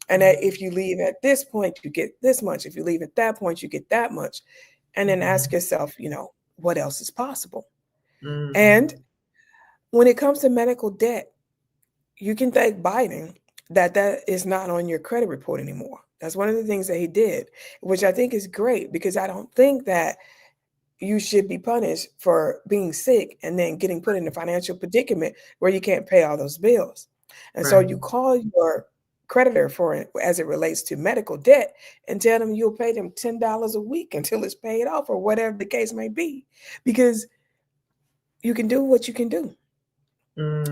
And that mm, if you leave at this point, you get this much. If you leave at that point, you get that much. And then ask mm, yourself, what else is possible? mm, And when it comes to medical debt, you can thank Biden that is not on your credit report anymore. That's one of the things that he did, which I think is great because I don't think that you should be punished for being sick and then getting put in a financial predicament where you can't pay all those bills. And so right. you call your creditor for it as it relates to medical debt and tell them you'll pay them $10 a week until it's paid off or whatever the case may be, because you can do what you can do.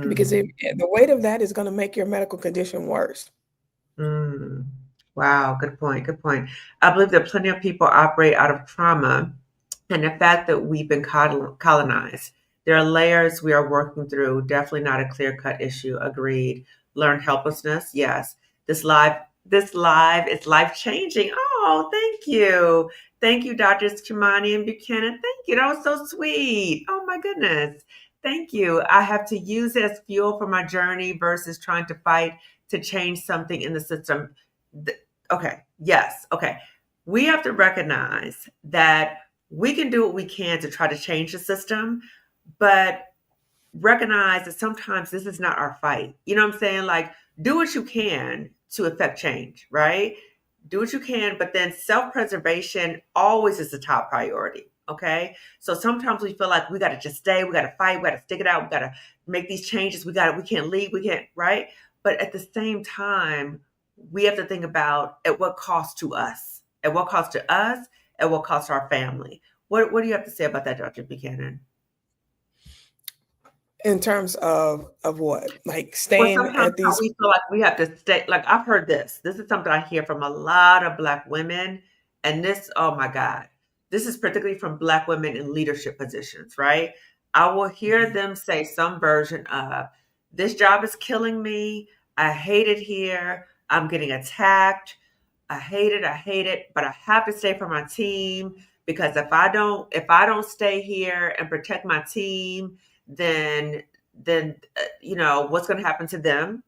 Because Mm, the weight of that is going to make your medical condition worse. mm. Wow. Good point. Good point. I believe that plenty of people operate out of trauma and the fact that we've been colonized. There are layers we are working through. Definitely not a clear cut issue. Agreed. Learned helplessness. Yes. This live is life changing. Oh, thank you. Thank you, Doctors Kimani and Buchanan. Thank you. That was so sweet. Oh my goodness. Thank you. I have to use it as fuel for my journey versus trying to fight to change something in the system. Okay. Yes. Okay. We have to recognize that we can do what we can to try to change the system, but recognize that sometimes this is not our fight. You know what I'm saying? Like, do what you can to affect change, right? Do what you can, but then self preservation always is the top priority. Okay. So sometimes we feel like we got to just stay, we got to fight, we got to stick it out, we got to make these changes, we can't leave, we can't, right? But at the same time, we have to think about at what cost to us, at what cost to us, at what cost to our family. What do you have to say about that, Dr. Buchanan? In terms of what? Like Well, staying sometimes at how these. we feel like we have to stay. Like I've heard this. This is something I hear from a lot of Black women, and this, oh my God, this is particularly from Black women in leadership positions, right? I will hear Mhm. them say some version of, "This job is killing me. I hate it here. I'm getting attacked. I hate it, but I have to stay for my team because if I don't stay here and protect my team, then what's going to happen to them?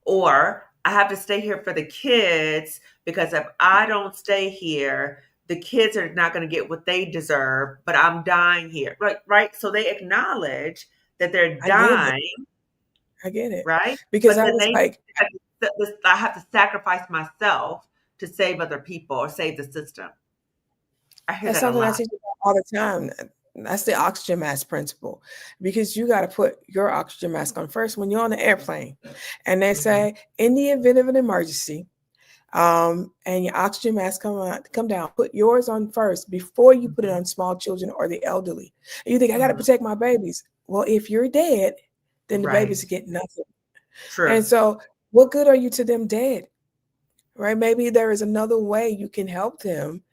Or I have to stay here for the kids because if I don't stay here, the kids are not going to get what they deserve, but I'm dying here." Right, right. So they acknowledge that they're I get it. dying, I get it. right? Because But I then was like, I have to sacrifice myself to save other people or save the system. I hear that's that a something I lot. teach about all the time. That's the oxygen mask principle. Because you got to put your oxygen mask on first when you're on the airplane. And they Mhm, say, in the event of an emergency, and your oxygen mask come down, put yours on first before you put it mhm, on small children or the elderly. And you think, I got to mhm. protect my babies. Well, if you're dead, then the Right. babies get nothing. And True. so, what good are you to them dead? Right? Maybe there is another way you can help them,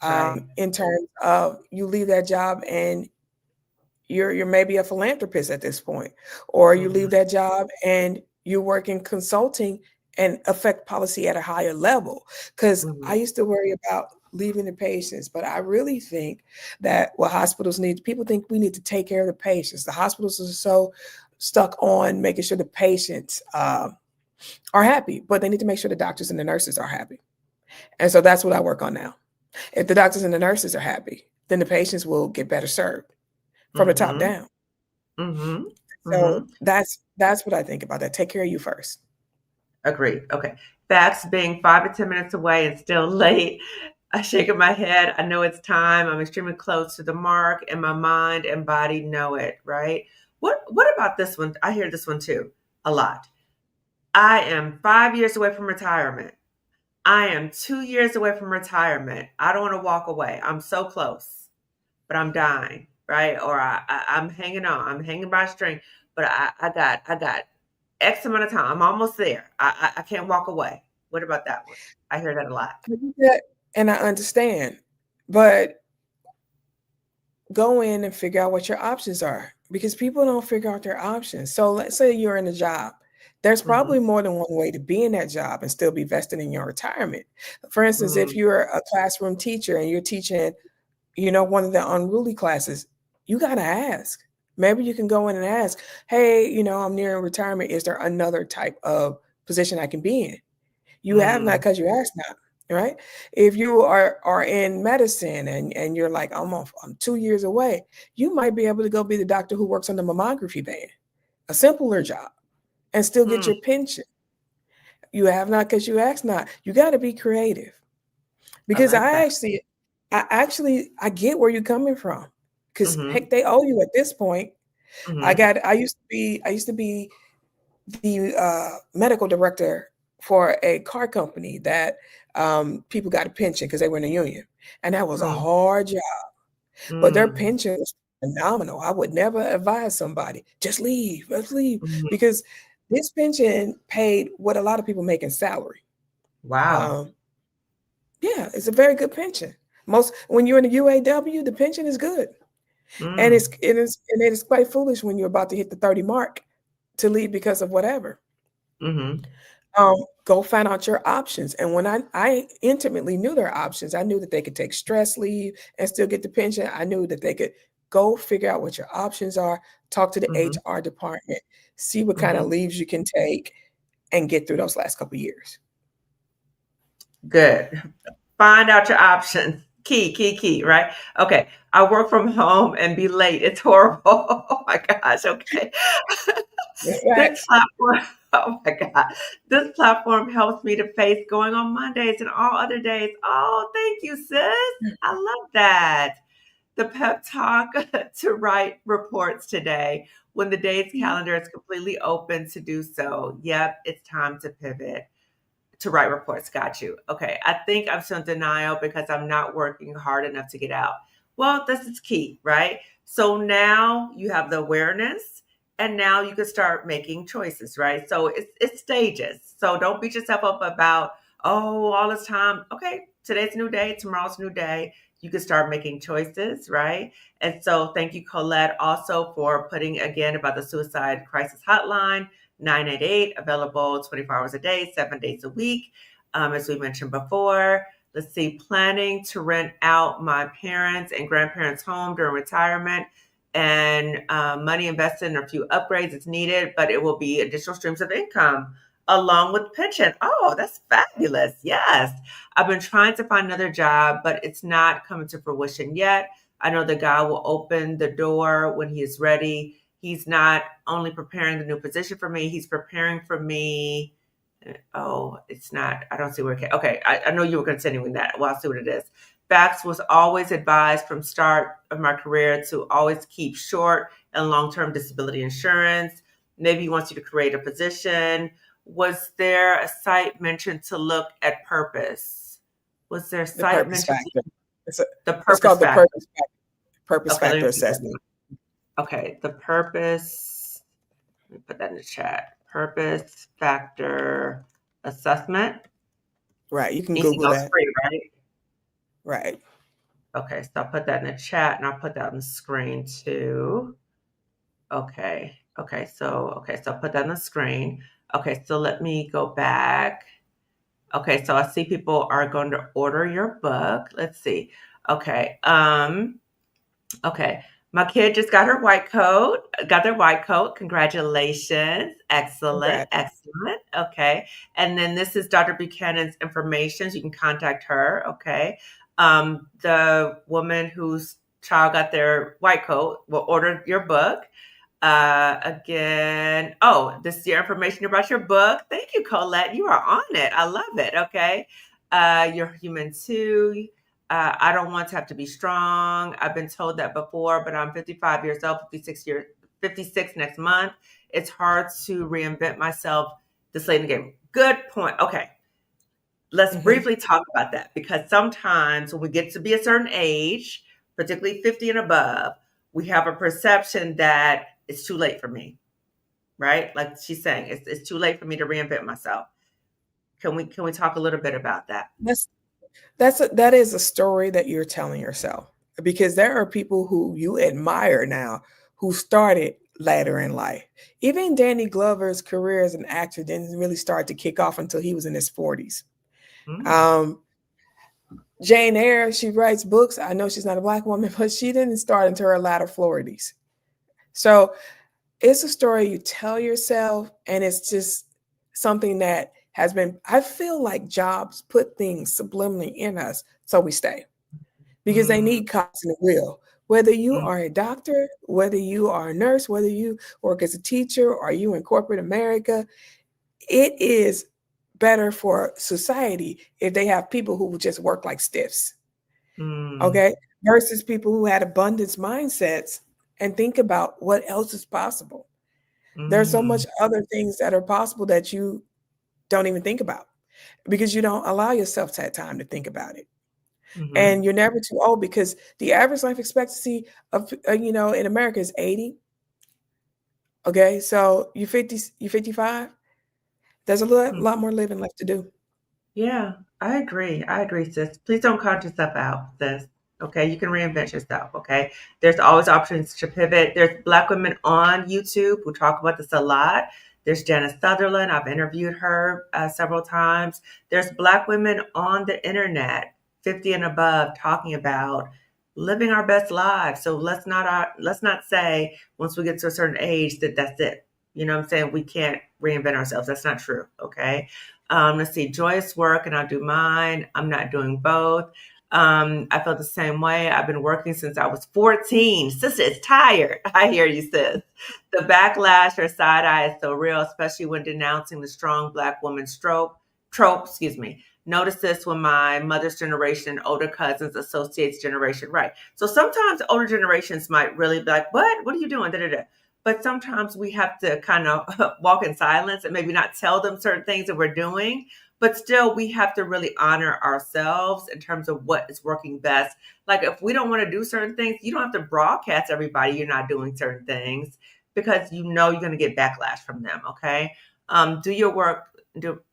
Right. in terms of you leave that job and you're maybe a philanthropist at this point, or you Mhm, leave that job and you work in consulting and affect policy at a higher level. Because I mhm, used to worry about leaving the patients. But I really think that what hospitals need, people think we need to take care of the patients. The hospitals are so stuck on making sure the patients are happy, but they need to make sure the doctors and the nurses are happy. And so that's what I work on now. If the doctors and the nurses are happy, then the patients will get better served from the top Mm-hmm. down. Mm-hmm. So Mm-hmm. that's what I think about that. Take care of you first. Agreed. Okay. Facts being 5 to 10 minutes away and still late. I shaking my head. I know it's time. I'm extremely close to the mark, and my mind and body know it, right? What about this one? I hear this one too a lot. I am 5 years away from retirement. I am 2 years away from retirement. I don't want to walk away. I'm so close, but I'm dying, right? Or I'm hanging on. I'm hanging by a string, but I got X amount of time. I'm almost there. I can't walk away. What about that one? I hear that a lot. I get that, and I understand, but go in and figure out what your options are because people don't figure out their options. So let's say you're in a job. There's Mm-hmm. probably more than one way to be in that job and still be vested in your retirement. For instance, if Mm-hmm. you're a classroom teacher and you're teaching, one of the unruly classes, you got to ask. Maybe you can go in and ask, hey, I'm nearing retirement. Is there another type of position I can be in? You have not Mm-hmm. because you asked not, right? If you are in medicine and you're like, I'm 2 years away, you might be able to go be the doctor who works on the mammography van, a simpler job, and still get Mm, your pension. You have not because you asked not. You got to be creative I because like that. I get where you're coming from because Mm-hmm. heck, they owe you at this point. Mm-hmm. I used to be the medical director for a car company that people got a pension because they were in a union. And that was a Mm-hmm. hard job, but their Mm-hmm. pension was phenomenal. I would never advise somebody, just leave, let's leave, Mm-hmm. because this pension paid what a lot of people make in salary. Wow. Um, yeah, it's a very good pension. Most when you're in the UAW, the pension is good. And Mm. it is quite foolish when you're about to hit the 30 mark to leave because of whatever. Mm-hmm. Go find out your options. And when I intimately knew their options, I knew that they could take stress leave and still get the pension. I knew that they could go figure out what your options are, talk to the Mm-hmm. HR department, see what kind of Mm-hmm. leaves you can take, and get through those last couple of years. Good. Find out your options. Key, right? Okay. I work from home and be late. It's horrible. Oh my gosh. Okay. This Facts. platform, oh my God. This platform helps me to face going on Mondays and all other days. Oh, thank you, sis. I love that. The pep talk to write reports today when the day's calendar is completely open to do so. Yep, it's time to pivot. To write reports. Got you. Okay. I think I'm still in denial because I'm not working hard enough to get out. Well, this is key, right? So now you have the awareness and now you can start making choices, right? So it's stages. So don't beat yourself up about, oh, all this time. Okay, today's a new day, tomorrow's a new day. You can start making choices, right? And so thank you, Colette, also for putting again about the suicide crisis hotline. 988, available 24 hours a day, 7 days a week. As we mentioned before, let's see, planning to rent out my parents' and grandparents' home during retirement and money invested in a few upgrades is needed, but it will be additional streams of income along with pension. Oh, that's fabulous. Yes. I've been trying to find another job, but it's not coming to fruition yet. I know the guy will open the door when he is ready. He's not only preparing the new position for me, he's preparing for me. Oh, it's not, I don't see where it came. Okay, I know you were continuing that. Well, I'll see what it is. Fax was always advised from start of my career to always keep short and long-term disability insurance. Maybe he wants you to create a position. Was there a site mentioned to look at purpose? Was there a The site purpose mentioned factor. It's a, the it's purpose called the factor? purpose Okay, let factor me put that assessment. down. Okay, the purpose. Let me put that in the chat. Purpose factor assessment. Right. You can Google Email's that. free, right? Right. Okay, so I'll put that in the chat and I'll put that on the screen too. Okay, so I'll put that on the screen. Okay, so let me go back. Okay, so I see people are going to order your book. Let's see. Okay. Okay. My kid just got her white coat, got their white coat. Congratulations. Excellent. Congrats. Excellent. Okay. And then this is Dr. Buchanan's information. So you can contact her. Okay. The woman whose child got their white coat will order your book. Again, oh, this is your information about your book. Thank you, Colette. You are on it. I love it. Okay. You're human too. I don't want to have to be strong. I've been told that before, but I'm 55 years old, 56 next month. It's hard to reinvent myself this late in the game. Good point. Okay. Let's Hmm. briefly talk about that because sometimes when we get to be a certain age, particularly 50 and above, we have a perception that it's too late for me, right? Like she's saying, it's too late for me to reinvent myself. Can we talk a little bit about that? That's that is a story that you're telling yourself because there are people who you admire now who started later in life. Even Danny Glover's career as an actor didn't really start to kick off until he was in his 40s. Mm, Um, Jane Eyre, she writes books. I know she's not a black woman, but she didn't start until her latter 40s. So it's a story you tell yourself, and it's just something that has been, I feel like jobs put things subliminally in us so we stay because they mm, need cogs in the wheel. Whether you mm, are a doctor, whether you are a nurse, whether you work as a teacher, or you in corporate America, it is better for society if they have people who will just work like stiffs, mm, okay? Versus people who had abundance mindsets and think about what else is possible. There's so mm, much other things that are possible that you don't even think about because you don't allow yourself to have time to think about it. mm-hmm. And you're never too old because the average life expectancy of in America is 80. Okay, so you're 50, you're 55. There's a lot more living left to do. Yeah, I agree. I agree, sis. Please don't count yourself out, sis. Okay, you can reinvent yourself. Okay, there's always options to pivot. There's Black women on YouTube who talk about this a lot. There's Janice Sutherland. I've interviewed her several times. There's Black women on the internet, 50 and above, talking about living our best lives. So let's not say once we get to a certain age that that's it. You know what I'm saying? We can't reinvent ourselves. That's not true. Okay. Let's see, joyous work, and I'll do mine. I'm not doing both. I feel the same way. I've been working since I was 14. Sister is tired. I hear you, sis. The backlash or side eye is so real, especially when denouncing the strong Black woman trope. Excuse me. Notice this when my mother's generation, older cousins, associates generation. Right. So sometimes older generations might really be like, "What? What are you doing?" Da, da, da. But sometimes we have to kind of walk in silence and maybe not tell them certain things that we're doing. But still, we have to really honor ourselves in terms of what is working best. Like, if we don't want to do certain things, you don't have to broadcast everybody you're not doing certain things because you know you're going to get backlash from them. Okay. Do your work.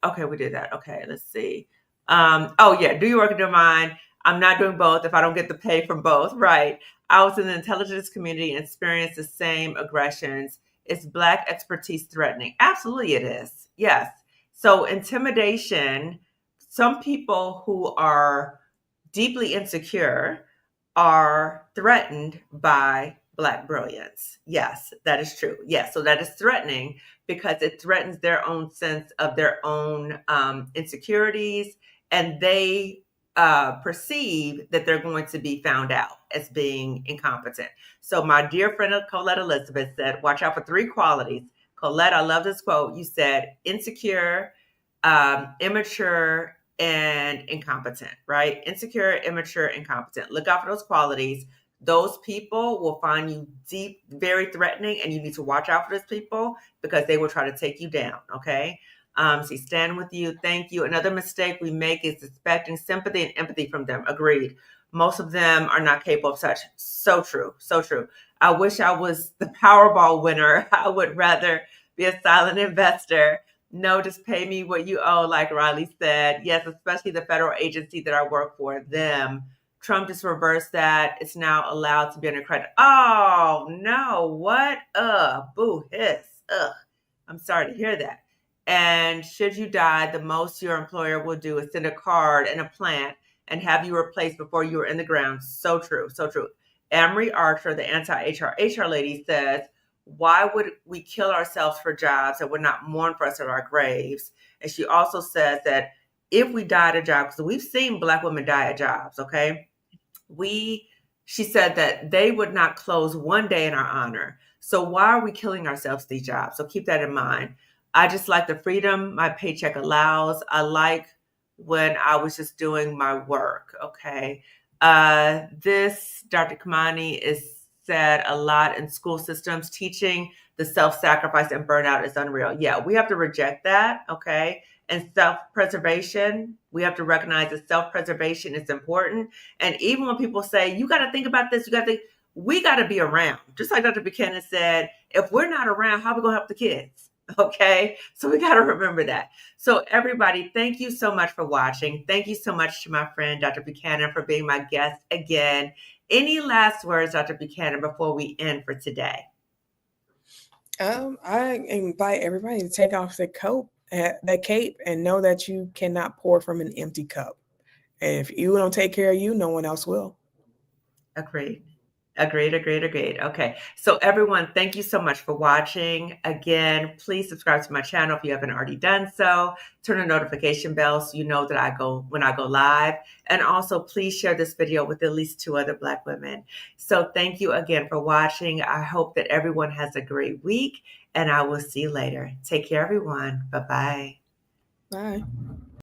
Okay, we did that. Okay, let's see. Oh, yeah, do your work and do mine. I'm not doing both if I don't get the pay from both. Right. I was in the intelligence community and experienced the same aggressions. Is Black expertise threatening? Absolutely, it is. Yes. So, intimidation, some people who are deeply insecure are threatened by Black brilliance. Yes, that is true. Yes, so that is threatening because it threatens their own sense of their own insecurities, and they perceive that they're going to be found out as being incompetent. So, my dear friend Colette Elizabeth said, watch out for three qualities. Colette, I love this quote. You said insecure, immature, and incompetent, right? Insecure, immature, incompetent. Look out for those qualities. Those people will find you deep, very threatening, and you need to watch out for those people because they will try to take you down, okay? So stand with you. Thank you. Another mistake we make is expecting sympathy and empathy from them. Agreed. Most of them are not capable of such. So true. So true. I wish I was the Powerball winner. I would rather be a silent investor. No, just pay me what you owe, like Riley said. Yes, especially the federal agency that I work for, them. Trump just reversed that. It's now allowed to be under credit. Oh, no. What? Boo hiss. Ugh. I'm sorry to hear that. And should you die, the most your employer will do is send a card and a plant and have you replaced before you are in the ground. So true, so true. Amory Archer, the anti-HR lady, says, why would we kill ourselves for jobs that would not mourn for us at our graves? And she also says that if we die at a job, because we've seen Black women die at jobs, okay? She said that they would not close one day in our honor. So why are we killing ourselves these jobs? So keep that in mind. I just like the freedom my paycheck allows. I like when I was just doing my work. Okay. This, Dr. Kamani, is said a lot in school systems. Teaching the self-sacrifice and burnout is unreal. Yeah, we have to reject that. Okay. And self-preservation, we have to recognize that self-preservation is important. And even when people say, you got to think about this, we got to be around. Just like Dr. Buchanan said, if we're not around, how are we going to help the kids? Okay. So we got to remember that. So everybody, thank you so much for watching. Thank you so much to my friend, Dr. Buchanan, for being my guest again. Any last words, Dr. Buchanan, before we end for today? I invite everybody to take off the cape, and know that you cannot pour from an empty cup. And if you don't take care of you, no one else will. Agreed. Agreed. Okay. So everyone, thank you so much for watching. Again, please subscribe to my channel if you haven't already done so. Turn the notification bell so you know that when I go live. And also please share this video with at least 2 other Black women. So thank you again for watching. I hope that everyone has a great week, and I will see you later. Take care, everyone. Bye-bye. Bye.